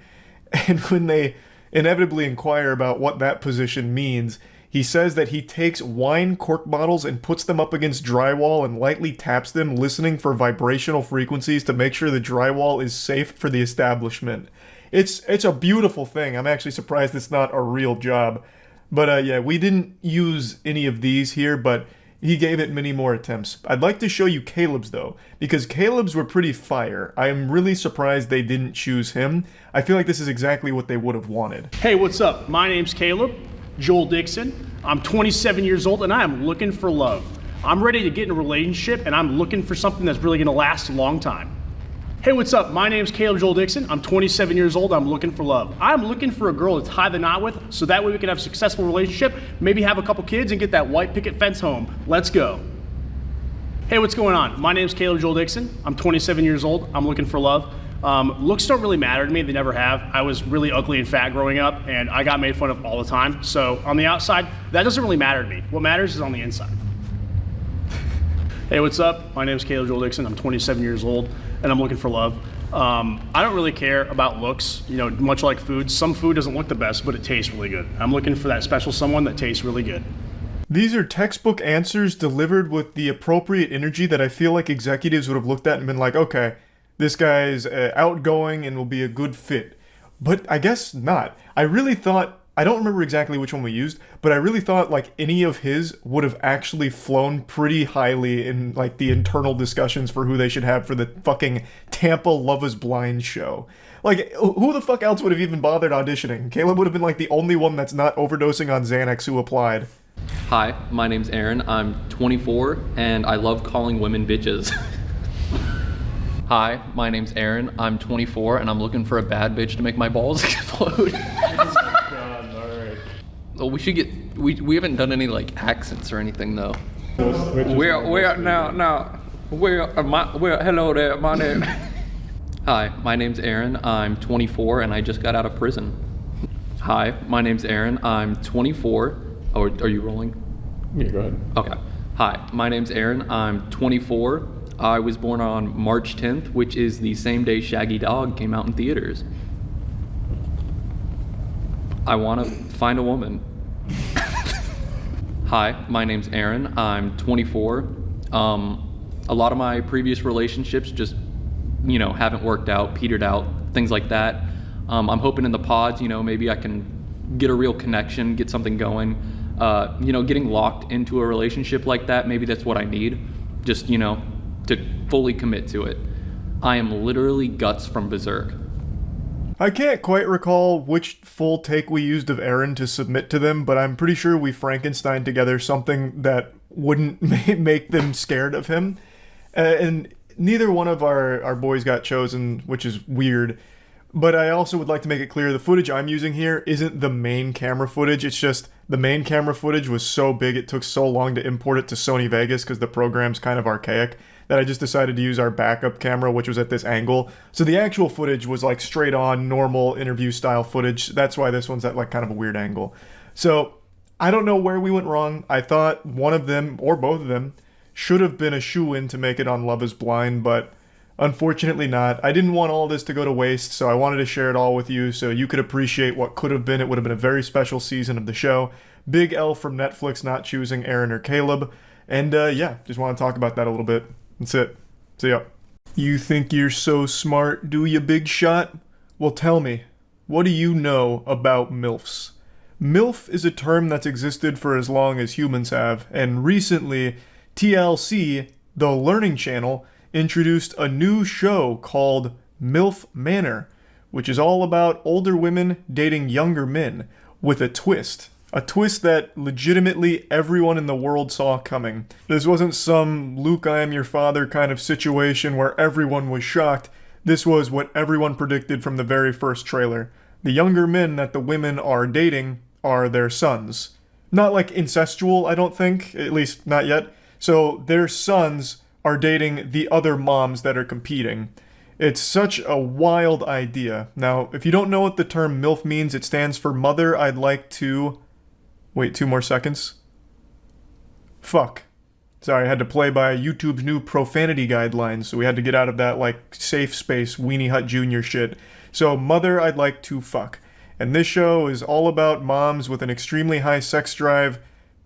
And when they inevitably inquire about what that position means, he says that he takes wine cork bottles and puts them up against drywall and lightly taps them, listening for vibrational frequencies to make sure the drywall is safe for the establishment. It's a beautiful thing. I'm actually surprised it's not a real job. But yeah, we didn't use any of these here, but he gave it many more attempts. I'd like to show you Caleb's though, because Caleb's were pretty fire. I am really surprised they didn't choose him. I feel like this is exactly what they would have wanted. Hey, what's up? My name's Caleb, Joel Dixon. I'm 27 years old and I am looking for love. I'm ready to get in a relationship and I'm looking for something that's really gonna last a long time. Hey, what's up? My name's Caleb Joel Dixon. I'm 27 years old. I'm looking for love. I'm looking for a girl to tie the knot with so that way we can have a successful relationship, maybe have a couple kids and get that white picket fence home. Let's go. Hey, what's going on? My name's Caleb Joel Dixon. I'm 27 years old. I'm looking for love. Looks don't really matter to me. They never have. I was really ugly and fat growing up, and I got made fun of all the time. So on the outside, that doesn't really matter to me. What matters is on the inside. Hey, what's up? My name's Caleb Joel Dixon. I'm 27 years old, and I'm looking for love. I don't really care about looks. You know, much like food, some food doesn't look the best, but it tastes really good. I'm looking for that special someone that tastes really good. These are textbook answers delivered with the appropriate energy that I feel like executives would have looked at and been like, okay, this guy's outgoing and will be a good fit. But I guess not. I really thought, I don't remember exactly which one we used, but I really thought like any of his would have actually flown pretty highly in like the internal discussions for who they should have for the fucking Tampa Love is Blind show. Like, who the fuck else would have even bothered auditioning? Caleb would have been like the only one that's not overdosing on Xanax who applied. Hi, my name's Aaron. I'm 24, and I love calling women bitches. Hi, my name's Aaron. I'm 24, and I'm looking for a bad bitch to make my balls explode. Well, we should get. We haven't done any like accents or anything though. Hello there, my name. Hi, my name's Aaron. I'm 24, and I just got out of prison. Hi, my name's Aaron. I'm 24. Oh, are you rolling? Yeah, go ahead. Okay. Hi, my name's Aaron. I'm 24. I was born on March 10th, which is the same day Shaggy Dog came out in theaters. I want to find a woman. Hi, my name's Aaron. I'm 24. A lot of my previous relationships just, you know, haven't worked out, petered out, things like that. I'm hoping in the pods, you know, maybe I can get a real connection, get something going. You know, getting locked into a relationship like that, maybe that's what I need. Just, you know, to fully commit to it. I am literally Guts from Berserk. I can't quite recall which full take we used of Aaron to submit to them, but I'm pretty sure we Frankenstein together something that wouldn't make them scared of him. And neither one of our boys got chosen, which is weird. But I also would like to make it clear the footage I'm using here isn't the main camera footage. It's just the main camera footage was so big it took so long to import it to Sony Vegas because the program's kind of archaic that I just decided to use our backup camera, which was at this angle. So the actual footage was like straight on normal interview style footage. That's why this one's at like kind of a weird angle. So I don't know where we went wrong. I thought one of them or both of them should have been a shoo-in to make it on Love is Blind, but unfortunately not. I didn't want all this to go to waste, so I wanted to share it all with you so you could appreciate what could have been. It would have been a very special season of the show. Big L from Netflix not choosing Aaron or Caleb. And yeah, just want to talk about that a little bit. That's it. See ya. You think you're so smart, do you, big shot? Well, tell me, what do you know about MILFs? MILF is a term that's existed for as long as humans have, and recently, TLC, the Learning Channel, introduced a new show called MILF Manor, which is all about older women dating younger men, with a twist. A twist that legitimately everyone in the world saw coming. This wasn't some Luke, I am your father kind of situation where everyone was shocked. This was what everyone predicted from the very first trailer. The younger men that the women are dating are their sons. Not like incestual, I don't think, at least not yet. So their sons are dating the other moms that are competing. It's such a wild idea. Now, if you don't know what the term MILF means, it stands for Mother I'd Like to... Wait, 2 more seconds. Fuck. Sorry, I had to play by YouTube's new profanity guidelines, so we had to get out of that, like, safe space Weenie Hut Jr. shit. So, Mother I'd Like to Fuck. And this show is all about moms with an extremely high sex drive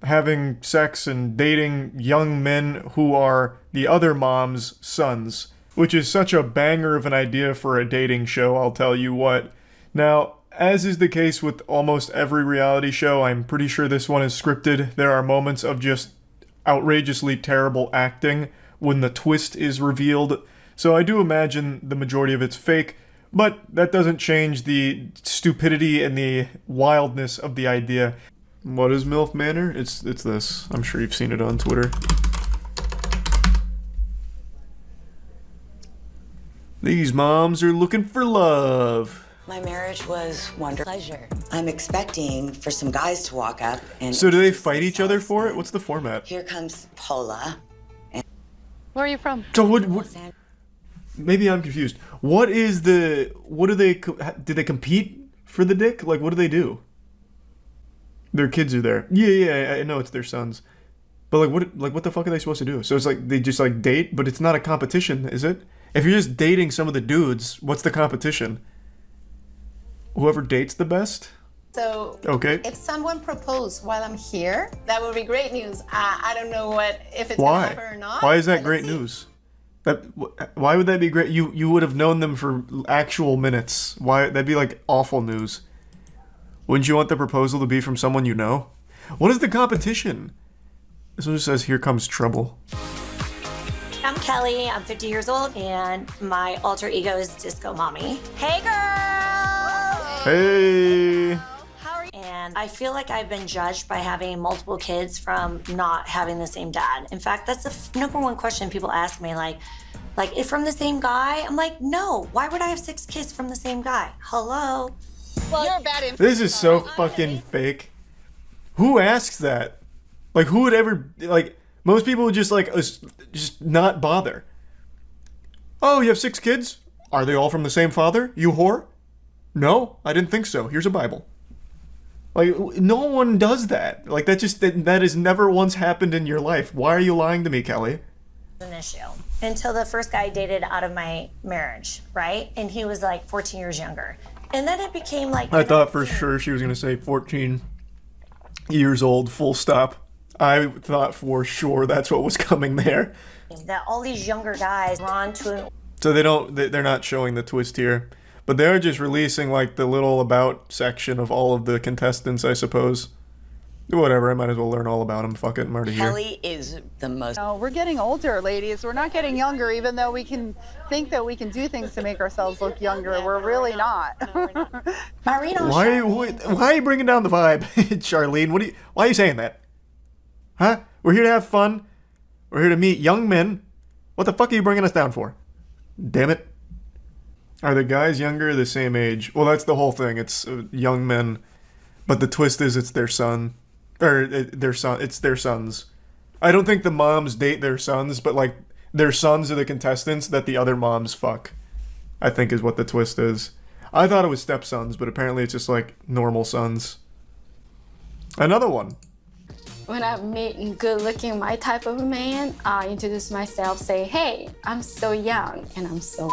having sex and dating young men who are the other mom's sons. Which is such a banger of an idea for a dating show, I'll tell you what. Now, as is the case with almost every reality show, I'm pretty sure this one is scripted. There are moments of just outrageously terrible acting when the twist is revealed. So I do imagine the majority of it's fake, but that doesn't change the stupidity and the wildness of the idea. What is MILF Manor? It's this. I'm sure you've seen it on Twitter. These moms are looking for love. My marriage was wonderful pleasure. I'm expecting for some guys to walk up and... So do they fight each other for it? What's the format? Here comes Paula. Where are you from? So what maybe I'm confused. What do they compete for the dick? Like, what do they do? Their kids are there. Yeah, I know it's their sons. But what the fuck are they supposed to do? So it's like they just like date, but it's not a competition, is it? If you're just dating some of the dudes, what's the competition? Whoever dates the best? So okay. If someone proposed while I'm here, that would be great news. I don't know if it's gonna happen or not. Why is that great news? Why would that be great? You would have known them for actual minutes. Why that'd be like awful news. Wouldn't you want the proposal to be from someone you know? What is the competition? This one just says, "Here comes trouble." I'm Kelly. I'm 50 years old, and my alter ego is Disco Mommy. Hey, girls! Hey! How are you? And I feel like I've been judged by having multiple kids from not having the same dad. In fact, that's the number one question people ask me, like, if from the same guy? I'm like, no. Why would I have 6 kids from the same guy? Hello? Well, you're a bad This is so fucking fake. Who asks that? Like, who would ever, like, most people would just, like, just not bother. Oh, you have 6 kids? Are they all from the same father, you whore? No, I didn't think so. Here's a Bible. Like, no one does that. Like, that has never once happened in your life. Why are you lying to me, Kelly? An issue until the first guy I dated out of my marriage, right? And he was like 14 years younger. And then it became like... I thought for sure she was going to say 14 years old, full stop. I thought for sure that's what was coming there. That all these younger guys run to an... So they're not showing the twist here. But they're just releasing like the little about section of all of the contestants, I suppose. Whatever, I might as well learn all about them. Fuck it, I'm already here. Kelly is the most... No, we're getting older, ladies. We're not getting younger, even though we can think that we can do things to make ourselves look younger. We're really not. Why are you bringing down the vibe, Charlene? Why are you saying that? Huh? We're here to have fun. We're here to meet young men. What the fuck are you bringing us down for? Damn it. Are the guys younger or the same age? Well, that's the whole thing. It's young men. But the twist is it's their son. Or it's their sons. I don't think the moms date their sons, but like their sons are the contestants that the other moms fuck. I think is what the twist is. I thought it was stepsons, but apparently it's just like normal sons. Another one. When I meet good-looking, my type of a man, I introduce myself, say, hey, I'm so young, and I'm so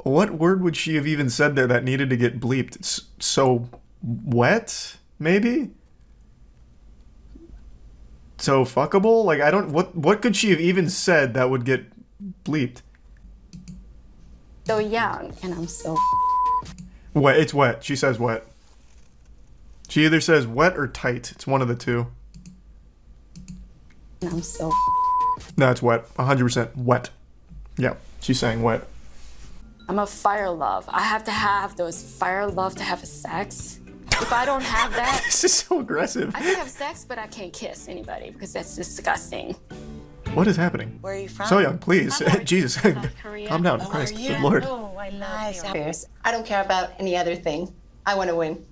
What word would she have even said there that needed to get bleeped? It's so wet, maybe? So fuckable? Like, I don't... What could she have even said that would get bleeped? so young, and I'm so Wet. It's wet. She says wet. She either says wet or tight. It's one of the two. and I'm so No, it's wet. 100% wet. Yeah, she's saying wet. I'm a fire love. I have to have those fire love to have sex. If I don't have that... This is so aggressive. I can have sex, but I can't kiss anybody because that's disgusting. What is happening? Where are you from? So young, please. Jesus. Calm down. Oh, Christ. are you? Good Lord. Oh, I love you. I don't care about any other thing. I want to win.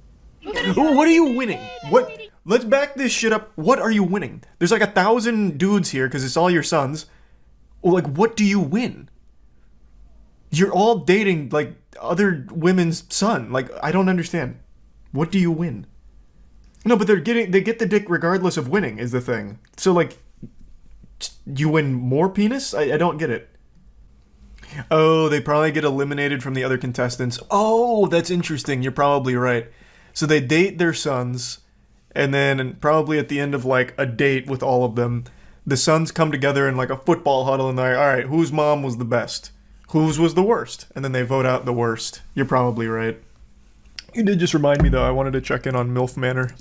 Ooh, what are you winning? What? Let's back this shit up. What are you winning? There's like 1,000 dudes here because it's all your sons. Like, what do you win? You're all dating, like, other women's son. Like, I don't understand. What do you win? No, but they get the dick regardless of winning is the thing. So, like, you win more penis? I don't get it. Oh, they probably get eliminated from the other contestants. Oh, that's interesting. You're probably right. So they date their sons, and then probably at the end of, like, a date with all of them, the sons come together in, like, a football huddle, and they're like, all right, whose mom was the best? Whose was the worst? And then they vote out the worst. You're probably right. You did just remind me, though, I wanted to check in on MILF Manor.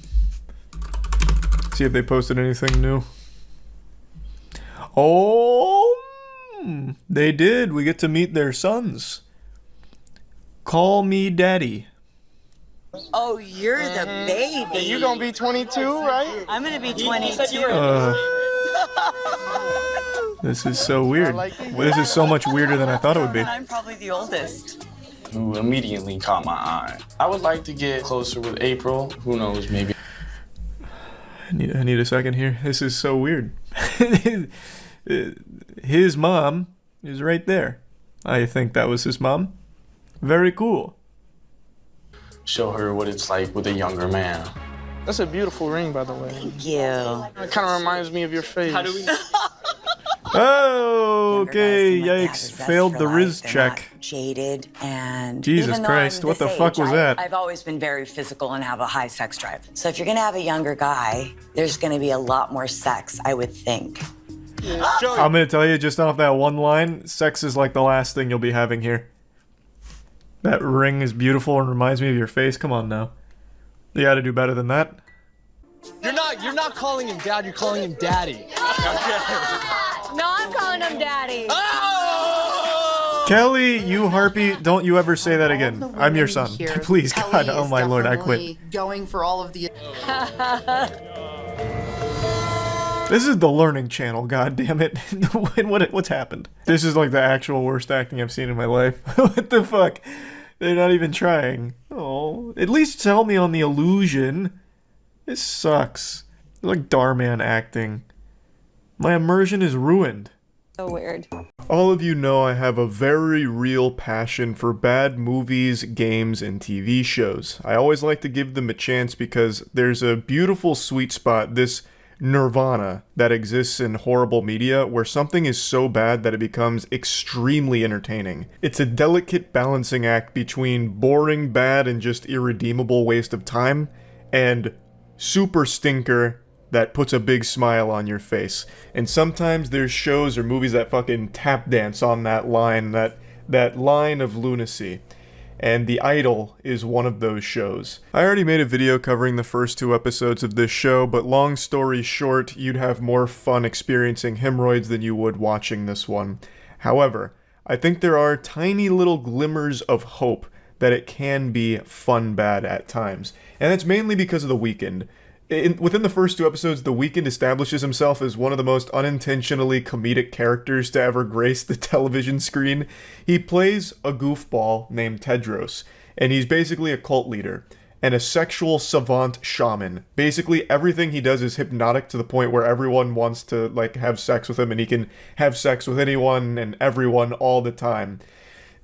See if they posted anything new. Oh, they did. We get to meet their sons. Call me daddy. Oh, you're the baby. You're gonna be 22, right? I'm gonna be 22. This is so weird. Well, this is so much weirder than I thought it would be. I'm probably the oldest. Who immediately caught my eye. I would like to get closer with April. Who knows, maybe. I need a second here. This is so weird. His mom is right there. I think that was his mom. Very cool. Show her what it's like with a younger man. That's a beautiful ring, by the way. Thank you. It kind of reminds me of your face. How do we... Oh, okay, yikes. Failed the Riz check. Jaded and Jesus Christ, what the fuck was that? I've always been very physical and have a high sex drive. So if you're gonna have a younger guy, there's gonna be a lot more sex, I would think. I'm gonna tell you just off that one line, sex is like the last thing you'll be having here. That ring is beautiful and reminds me of your face. Come on now. You gotta do better than that. You're not calling him dad, you're calling him daddy. No, I'm calling him daddy. Kelly, you harpy, don't you ever say that again. I'm your son. Please, God, oh my lord, I quit. Going for all of the. This is the learning channel, god damn it. What's happened? This is like the actual worst acting I've seen in my life. What the fuck? They're not even trying. Oh, at least sell me on the illusion. This sucks. It's like Darman acting. My immersion is ruined. So weird. All of you know I have a very real passion for bad movies, games, and TV shows. I always like to give them a chance because there's a beautiful sweet spot, this nirvana that exists in horrible media where something is so bad that it becomes extremely entertaining. It's a delicate balancing act between boring, bad, and just irredeemable waste of time, and super stinker that puts a big smile on your face. And sometimes there's shows or movies that fucking tap dance on that line, that line of lunacy. And The Idol is one of those shows. I already made a video covering the first 2 episodes of this show, but long story short, you'd have more fun experiencing hemorrhoids than you would watching this one. However, I think there are tiny little glimmers of hope that it can be fun bad at times. And that's mainly because of The Weeknd. Within the first 2 episodes, The Weeknd establishes himself as one of the most unintentionally comedic characters to ever grace the television screen. He plays a goofball named Tedros, and he's basically a cult leader and a sexual savant shaman. Basically, everything he does is hypnotic to the point where everyone wants to like have sex with him, and he can have sex with anyone and everyone all the time.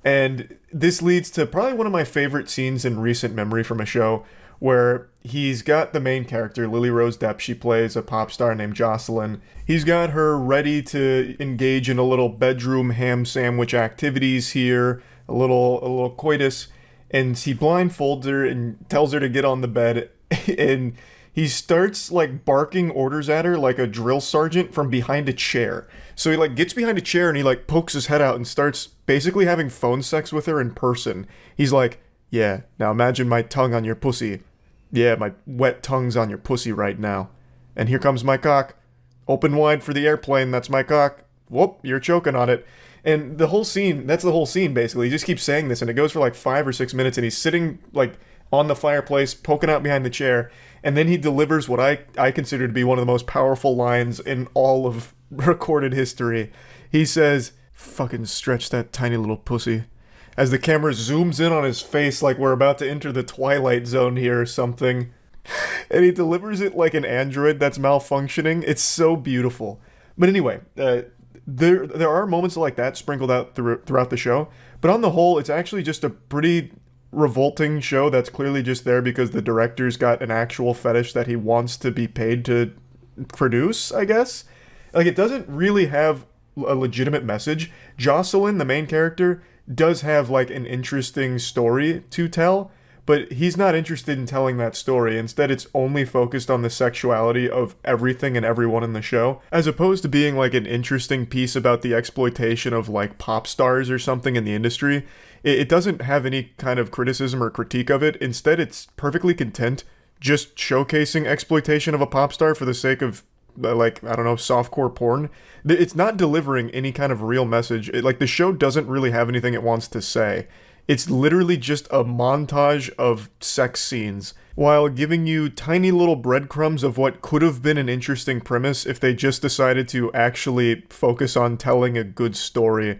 And this leads to probably one of my favorite scenes in recent memory from a show, where he's got the main character, Lily Rose Depp. She plays a pop star named Jocelyn. He's got her ready to engage in a little bedroom ham sandwich activities here, a little coitus, and he blindfolds her and tells her to get on the bed, and he starts like barking orders at her like a drill sergeant from behind a chair. So he like gets behind a chair and he like pokes his head out and starts basically having phone sex with her in person. He's like, "Yeah, now imagine my tongue on your pussy. Yeah, my wet tongue's on your pussy right now. And here comes my cock. Open wide for the airplane, that's my cock. Whoop, you're choking on it." And the whole scene, that's the whole scene basically. He just keeps saying this and it goes for like 5 or 6 minutes and he's sitting like on the fireplace, poking out behind the chair. And then he delivers what I consider to be one of the most powerful lines in all of recorded history. He says, "Fucking stretch that tiny little pussy." As the camera zooms in on his face like we're about to enter the Twilight Zone here or something. And he delivers it like an android that's malfunctioning. It's so beautiful. But anyway, there are moments like that sprinkled out throughout the show. But on the whole, it's actually just a pretty revolting show that's clearly just there because the director's got an actual fetish that he wants to be paid to produce, I guess. Like, it doesn't really have a legitimate message. Jocelyn, the main character, does have like an interesting story to tell, but he's not interested in telling that story. Instead, it's only focused on the sexuality of everything and everyone in the show, as opposed to being like an interesting piece about the exploitation of like pop stars or something in the industry. It doesn't have any kind of criticism or critique of it. Instead, it's perfectly content just showcasing exploitation of a pop star for the sake of like, I don't know, softcore porn. It's not delivering any kind of real message. Like, the show doesn't really have anything it wants to say. It's literally just a montage of sex scenes while giving you tiny little breadcrumbs of what could have been an interesting premise if they just decided to actually focus on telling a good story.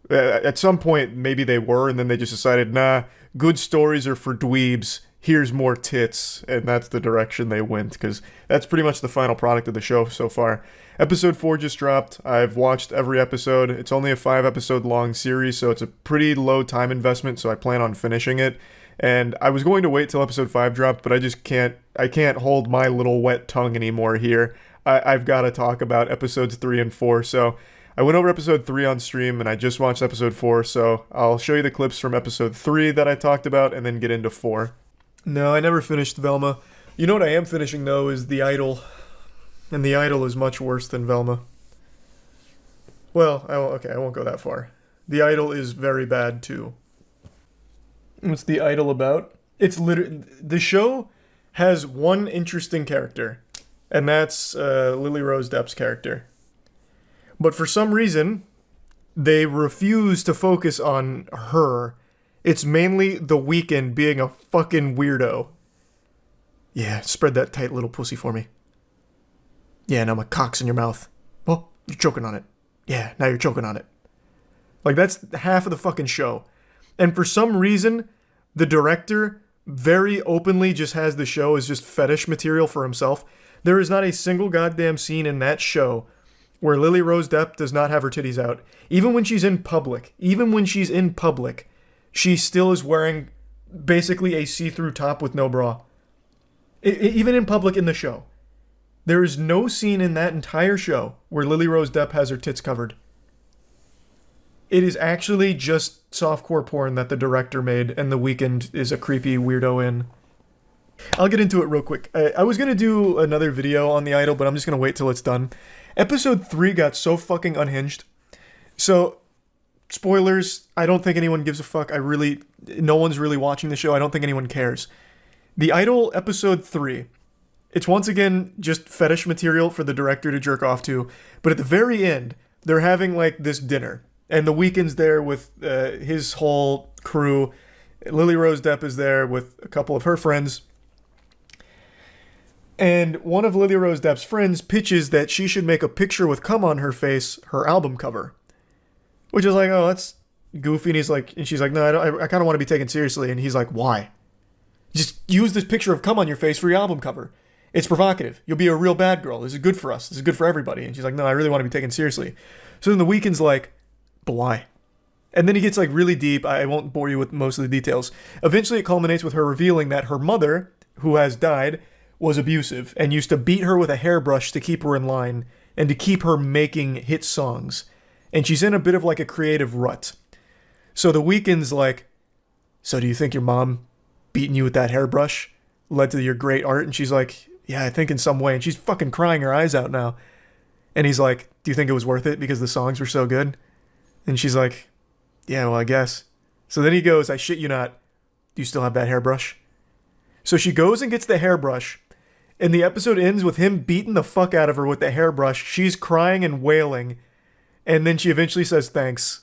At some point, maybe they were, and then they just decided, nah, good stories are for dweebs. Here's more tits, and that's the direction they went, because that's pretty much the final product of the show so far. Episode 4 just dropped. I've watched every episode. It's only a 5-episode long series, so it's a pretty low time investment, so I plan on finishing it. And I was going to wait till episode 5 dropped, but I can't hold my little wet tongue anymore here. I've got to talk about episodes 3 and 4, so I went over episode 3 on stream, and I just watched episode 4, so I'll show you the clips from episode 3 that I talked about, and then get into 4. No, I never finished Velma. You know what I am finishing, though, is The Idol. And The Idol is much worse than Velma. Well, I won't go that far. The Idol is very bad, too. What's The Idol about? It's literally... The show has one interesting character, and that's Lily Rose Depp's character. But for some reason, they refuse to focus on her. It's mainly The Weeknd being a fucking weirdo. Yeah, spread that tight little pussy for me. Yeah, now my cock's in your mouth. Well, you're choking on it. Yeah, now you're choking on it. Like, that's half of the fucking show. And for some reason, the director very openly just has the show as just fetish material for himself. There is not a single goddamn scene in that show where Lily Rose Depp does not have her titties out. Even when she's in public, she still is wearing basically a see-through top with no bra. Even in public in the show. There is no scene in that entire show where Lily Rose Depp has her tits covered. It is actually just softcore porn that the director made, and The Weeknd is a creepy weirdo in. I'll get into it real quick. I was going to do another video on The Idol, but I'm just going to wait till it's done. Episode 3 got so fucking unhinged. So, spoilers, I don't think anyone gives a fuck. No one's really watching the show. I don't think anyone cares. The Idol episode 3. It's once again just fetish material for the director to jerk off to. But at the very end, they're having like this dinner. And The Weeknd's there with his whole crew. Lily Rose Depp is there with a couple of her friends. And one of Lily Rose Depp's friends pitches that she should make a picture with cum on her face, her album cover. Which is like, oh, that's goofy. And she's like, no, I kind of want to be taken seriously. And he's like, why? Just use this picture of cum on your face for your album cover. It's provocative. You'll be a real bad girl. This is good for us. This is good for everybody. And she's like, no, I really want to be taken seriously. So then The Weeknd's like, but why? And then he gets like really deep. I won't bore you with most of the details. Eventually it culminates with her revealing that her mother, who has died, was abusive and used to beat her with a hairbrush to keep her in line and to keep her making hit songs. And she's in a bit of like a creative rut. So The Weeknd's like, so do you think your mom beating you with that hairbrush led to your great art? And she's like, yeah, I think in some way. And she's fucking crying her eyes out now. And he's like, do you think it was worth it because the songs were so good? And she's like, yeah, well, I guess. So then he goes, I shit you not, do you still have that hairbrush? So she goes and gets the hairbrush. And the episode ends with him beating the fuck out of her with the hairbrush. She's crying and wailing. And then she eventually says thanks.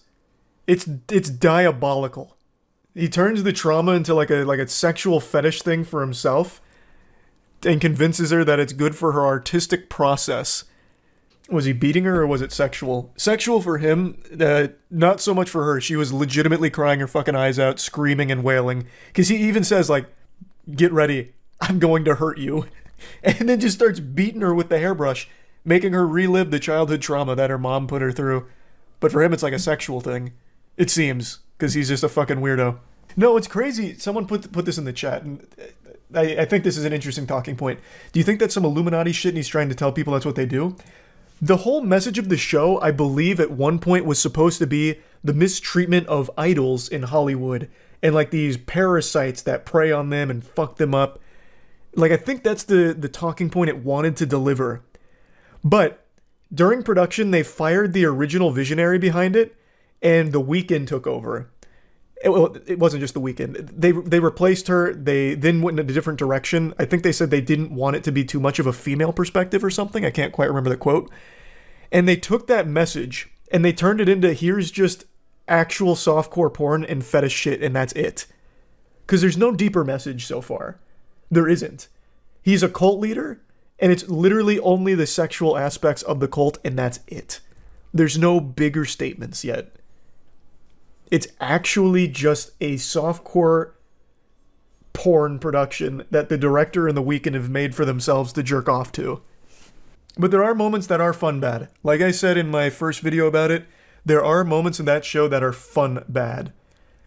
It's diabolical. He turns the trauma into like a sexual fetish thing for himself and convinces her that it's good for her artistic process. Was he beating her or was it sexual? Sexual for him, not so much for her. She was legitimately crying her fucking eyes out, screaming and wailing. Because he even says like, get ready, I'm going to hurt you. And then just starts beating her with the hairbrush, making her relive the childhood trauma that her mom put her through. But for him, it's like a sexual thing. It seems, because he's just a fucking weirdo. No, it's crazy. Someone put this in the chat, and I think this is an interesting talking point. Do you think that's some Illuminati shit and he's trying to tell people that's what they do? The whole message of the show, I believe at one point was supposed to be the mistreatment of idols in Hollywood and like these parasites that prey on them and fuck them up. Like, I think that's the talking point it wanted to deliver. But during production, they fired the original visionary behind it, and The Weeknd took over. It wasn't just The Weeknd. They replaced her. They then went in a different direction. I think they said they didn't want it to be too much of a female perspective or something. I can't quite remember the quote. And they took that message and they turned it into, here's just actual softcore porn and fetish shit, and that's it. Because there's no deeper message so far. There isn't. He's a cult leader, and it's literally only the sexual aspects of the cult, and that's it. There's no bigger statements yet. It's actually just a softcore porn production that the director and the Weeknd have made for themselves to jerk off to. But there are moments that are fun bad. Like I said in my first video about it, there are moments in that show that are fun bad.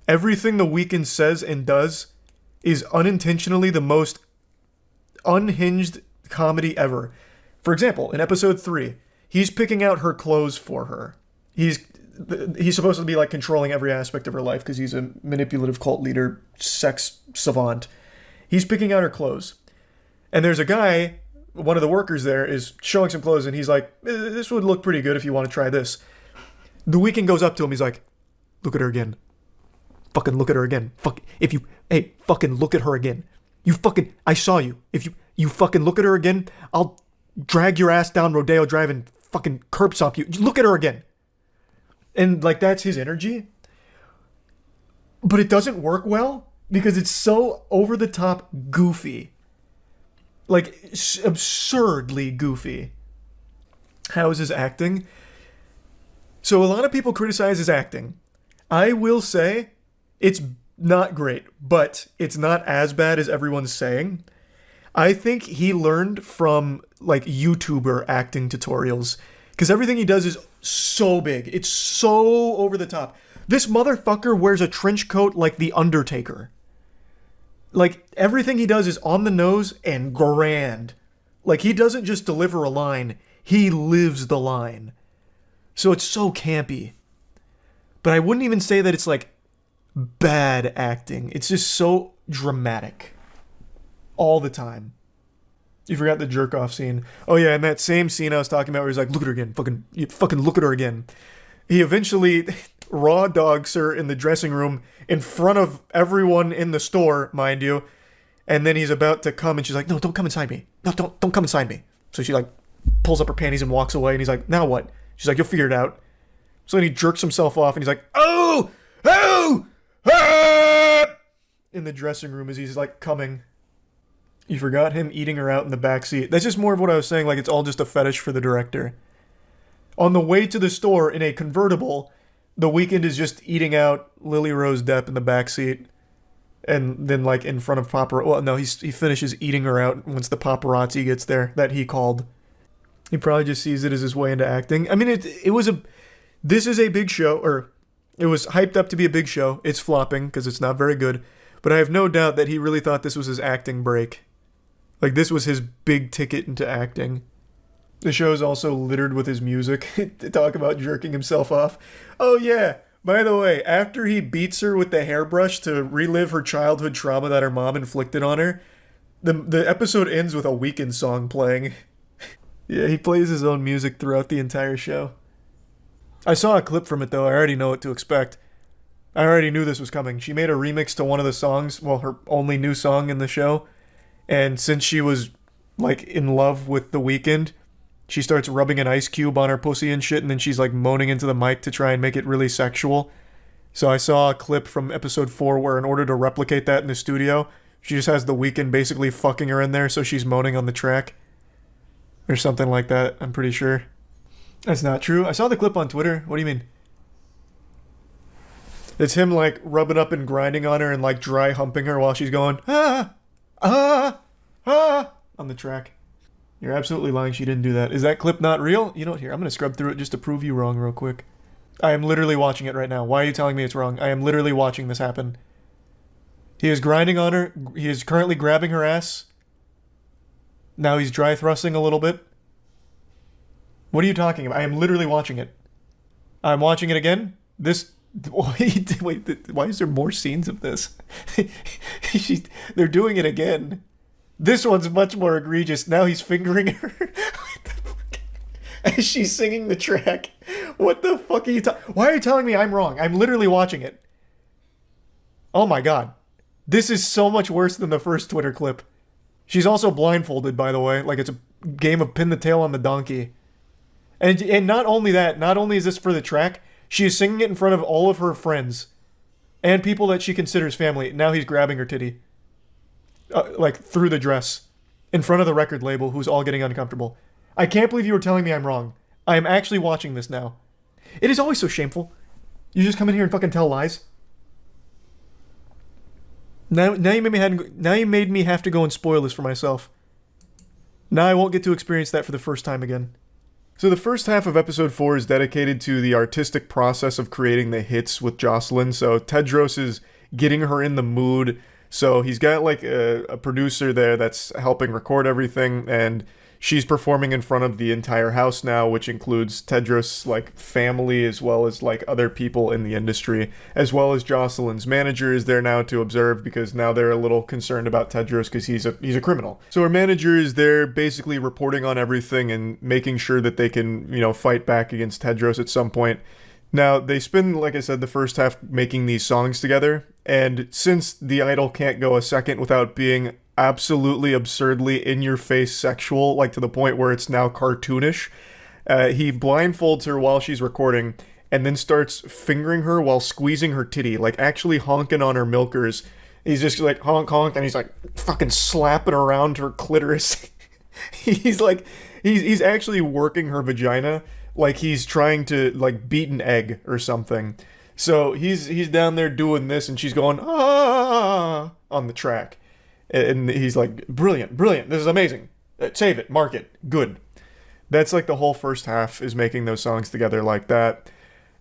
Everything the Weeknd says and does is unintentionally the most unhinged comedy ever. For example, in episode 3, he's picking out her clothes for her. He's supposed to be like controlling every aspect of her life because he's a manipulative cult leader, sex savant. He's picking out her clothes. And there's a guy, one of the workers there, is showing some clothes and he's like, this would look pretty good if you want to try this. The Weeknd goes up to him, he's like, look at her again. Fucking look at her again. Fucking look at her again. I saw you. If you fucking look at her again, I'll drag your ass down Rodeo Drive and fucking curb stomp you. Look at her again. And like that's his energy. But it doesn't work well because it's so over the top goofy. Like absurdly goofy. How is his acting? So a lot of people criticize his acting. I will say it's not great, but it's not as bad as everyone's saying. I think he learned from like YouTuber acting tutorials because everything he does is so big. It's so over the top. This motherfucker wears a trench coat like the Undertaker. Like everything he does is on the nose and grand. Like he doesn't just deliver a line, he lives the line. So it's so campy. But I wouldn't even say that it's like bad acting. It's just so dramatic. All the time. You forgot the jerk off scene. Oh yeah, and that same scene I was talking about where he's like, look at her again. Fucking look at her again. He eventually raw dogs her in the dressing room in front of everyone in the store, mind you. And then he's about to come and she's like, no, don't come inside me. No, don't come inside me. So she like pulls up her panties and walks away and he's like, now what? She's like, you'll figure it out. So then he jerks himself off and he's like, oh, ah! In the dressing room as he's like coming. You forgot him eating her out in the back seat. That's just more of what I was saying, like it's all just a fetish for the director. On the way to the store in a convertible, the Weeknd is just eating out Lily Rose Depp in the back seat. And then like in front of paparazzi. Well, no, he finishes eating her out once the paparazzi gets there that he called. He probably just sees it as his way into acting. I mean, this is a big show, or it was hyped up to be a big show. It's flopping because it's not very good. But I have no doubt that he really thought this was his acting break. Like, this was his big ticket into acting. The show is also littered with his music to talk about jerking himself off. Oh, yeah. By the way, after he beats her with the hairbrush to relive her childhood trauma that her mom inflicted on her, the episode ends with a Weeknd song playing. Yeah, he plays his own music throughout the entire show. I saw a clip from it, though. I already know what to expect. I already knew this was coming. She made a remix to one of the songs, well, her only new song in the show. And since she was, like, in love with the Weeknd, she starts rubbing an ice cube on her pussy and shit, and then she's, like, moaning into the mic to try and make it really sexual. So I saw a clip from episode 4 where in order to replicate that in the studio, she just has the Weeknd basically fucking her in there, so she's moaning on the track. Or something like that, I'm pretty sure. That's not true. I saw the clip on Twitter. What do you mean? It's him, like, rubbing up and grinding on her and, like, dry humping her while she's going, on the track. You're absolutely lying. She didn't do that. Is that clip not real? You know what? Here, I'm going to scrub through it just to prove you wrong real quick. I am literally watching it right now. Why are you telling me it's wrong? I am literally watching this happen. He is grinding on her. He is currently grabbing her ass. Now he's dry thrusting a little bit. What are you talking about? I am literally watching it. I'm watching it again. This... Wait, why is there more scenes of this? They're doing it again. This one's much more egregious. Now he's fingering her. What the fuck? As she's singing the track. What the fuck are you talking... Why are you telling me I'm wrong? I'm literally watching it. Oh my god. This is so much worse than the first Twitter clip. She's also blindfolded, by the way. Like it's a game of pin the tail on the donkey. And not only that, not only is this for the track, She is singing it in front of all of her friends and people that she considers family. Now he's grabbing her titty. Like, through the dress. In front of the record label, who's all getting uncomfortable. I can't believe you were telling me I'm wrong. I am actually watching this now. It is always so shameful. You just come in here and fucking tell lies. Now you made me have to go and spoil this for myself. Now I won't get to experience that for the first time again. So the first half of episode 4 is dedicated to the artistic process of creating the hits with Jocelyn. So Tedros is getting her in the mood. So he's got like a producer there that's helping record everything, and she's performing in front of the entire house now, which includes Tedros' like family as well as like other people in the industry, as well as Jocelyn's manager is there now to observe because now they're a little concerned about Tedros because he's a criminal. So her manager is there basically reporting on everything and making sure that they can, you know, fight back against Tedros at some point. Now, they spend, like I said, the first half making these songs together, and since the idol can't go a second without being absolutely absurdly in-your-face sexual, like to the point where it's now cartoonish, he blindfolds her while she's recording, and then starts fingering her while squeezing her titty, like actually honking on her milkers. He's just like, honk, honk, and he's like fucking slapping around her clitoris. He's actually working her vagina, like he's trying to like beat an egg or something. So he's down there doing this, and she's going ah on the track, and he's like, brilliant, this is amazing, save it, mark it, good. That's like the whole first half is making those songs together like that,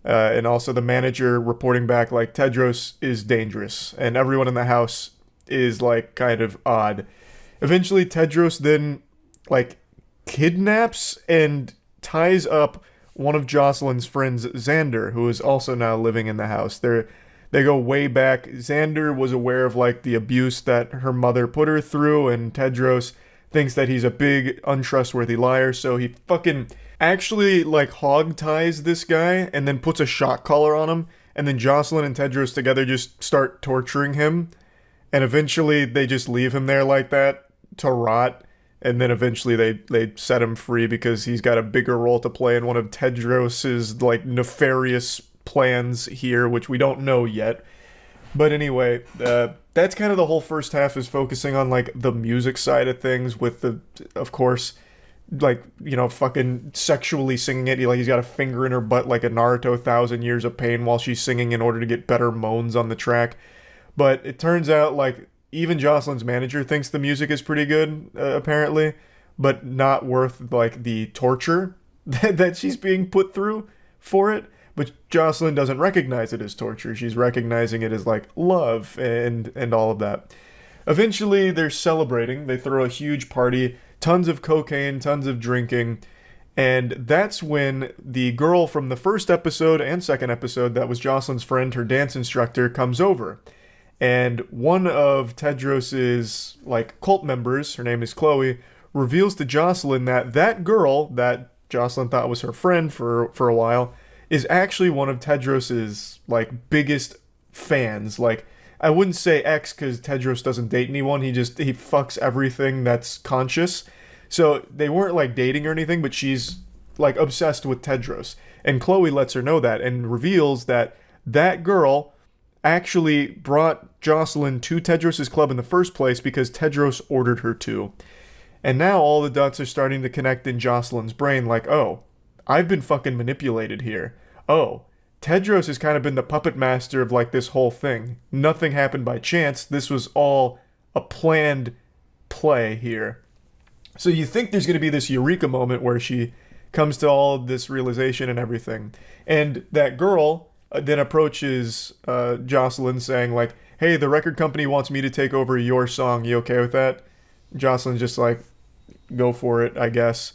and also the manager reporting back like Tedros is dangerous, and everyone in the house is like kind of odd. Eventually Tedros then like kidnaps and ties up one of Jocelyn's friends, Xander, who is also now living in the house. They go way back. Xander was aware of like the abuse that her mother put her through, and Tedros thinks that he's a big, untrustworthy liar, so he fucking actually like hog ties this guy and then puts a shock collar on him, and then Jocelyn and Tedros together just start torturing him, and eventually they just leave him there like that to rot. And then eventually they set him free because he's got a bigger role to play in one of Tedros's like nefarious plans here, which we don't know yet. But anyway, that's kind of the whole first half is focusing on like the music side of things with the, of course, like, you know, fucking sexually singing it. Like he's got a finger in her butt like a Naruto 1,000 Years of Pain while she's singing in order to get better moans on the track. But it turns out like even Jocelyn's manager thinks the music is pretty good, apparently, but not worth, like, the torture that she's being put through for it. But Jocelyn doesn't recognize it as torture. She's recognizing it as, like, love and all of that. Eventually, they're celebrating. They throw a huge party, tons of cocaine, tons of drinking, and that's when the girl from the first episode and second episode that was Jocelyn's friend, her dance instructor, comes over. And one of Tedros's like cult members, her name is Chloe, reveals to Jocelyn that that girl that Jocelyn thought was her friend for a while is actually one of Tedros's like biggest fans. Like, I wouldn't say ex because Tedros doesn't date anyone. He fucks everything that's conscious. So they weren't like dating or anything, but she's like obsessed with Tedros. And Chloe lets her know that and reveals that that girl actually brought Jocelyn to Tedros' club in the first place because Tedros ordered her to. And now all the dots are starting to connect in Jocelyn's brain like, oh, I've been fucking manipulated here. Oh, Tedros has kind of been the puppet master of like this whole thing. Nothing happened by chance. This was all a planned play here. So you think there's going to be this eureka moment where she comes to all of this realization and everything. And that girl then approaches Jocelyn saying like, hey, the record company wants me to take over your song. You okay with that? Jocelyn's just like, go for it, I guess.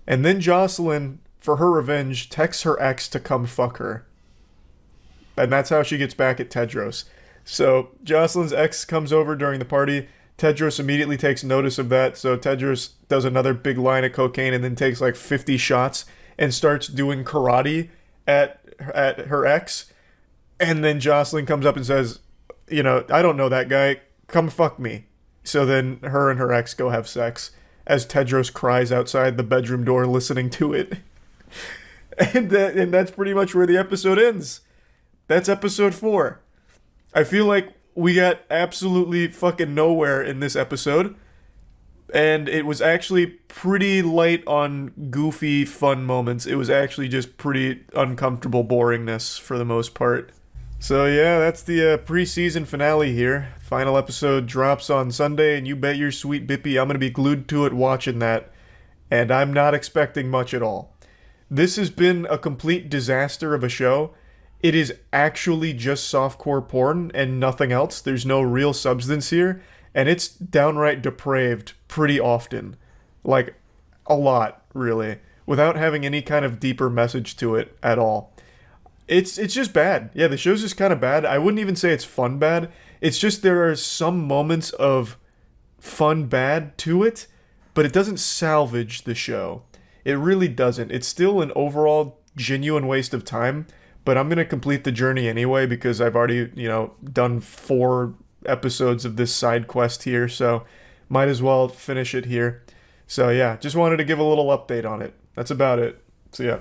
And then Jocelyn, for her revenge, texts her ex to come fuck her. And that's how she gets back at Tedros. So Jocelyn's ex comes over during the party. Tedros immediately takes notice of that. So Tedros does another big line of cocaine and then takes like 50 shots and starts doing karate at her ex. And then Jocelyn comes up and says, you know, I don't know that guy. Come fuck me. So then her and her ex go have sex as Tedros cries outside the bedroom door listening to it. And that's pretty much where the episode ends. That's episode 4. I feel like we got absolutely fucking nowhere in this episode. And it was actually pretty light on goofy, fun moments. It was actually just pretty uncomfortable boringness for the most part. So yeah, that's the pre-season finale here. Final episode drops on Sunday, and you bet your sweet bippy I'm going to be glued to it watching that. And I'm not expecting much at all. This has been a complete disaster of a show. It is actually just softcore porn and nothing else. There's no real substance here. And it's downright depraved pretty often. Like, a lot, really. Without having any kind of deeper message to it at all. It's just bad. Yeah, the show's just kind of bad. I wouldn't even say it's fun bad. It's just there are some moments of fun bad to it, but it doesn't salvage the show. It really doesn't. It's still an overall genuine waste of time, but I'm going to complete the journey anyway because I've already, done 4 episodes of this side quest here, so might as well finish it here. So yeah, just wanted to give a little update on it. That's about it. So yeah.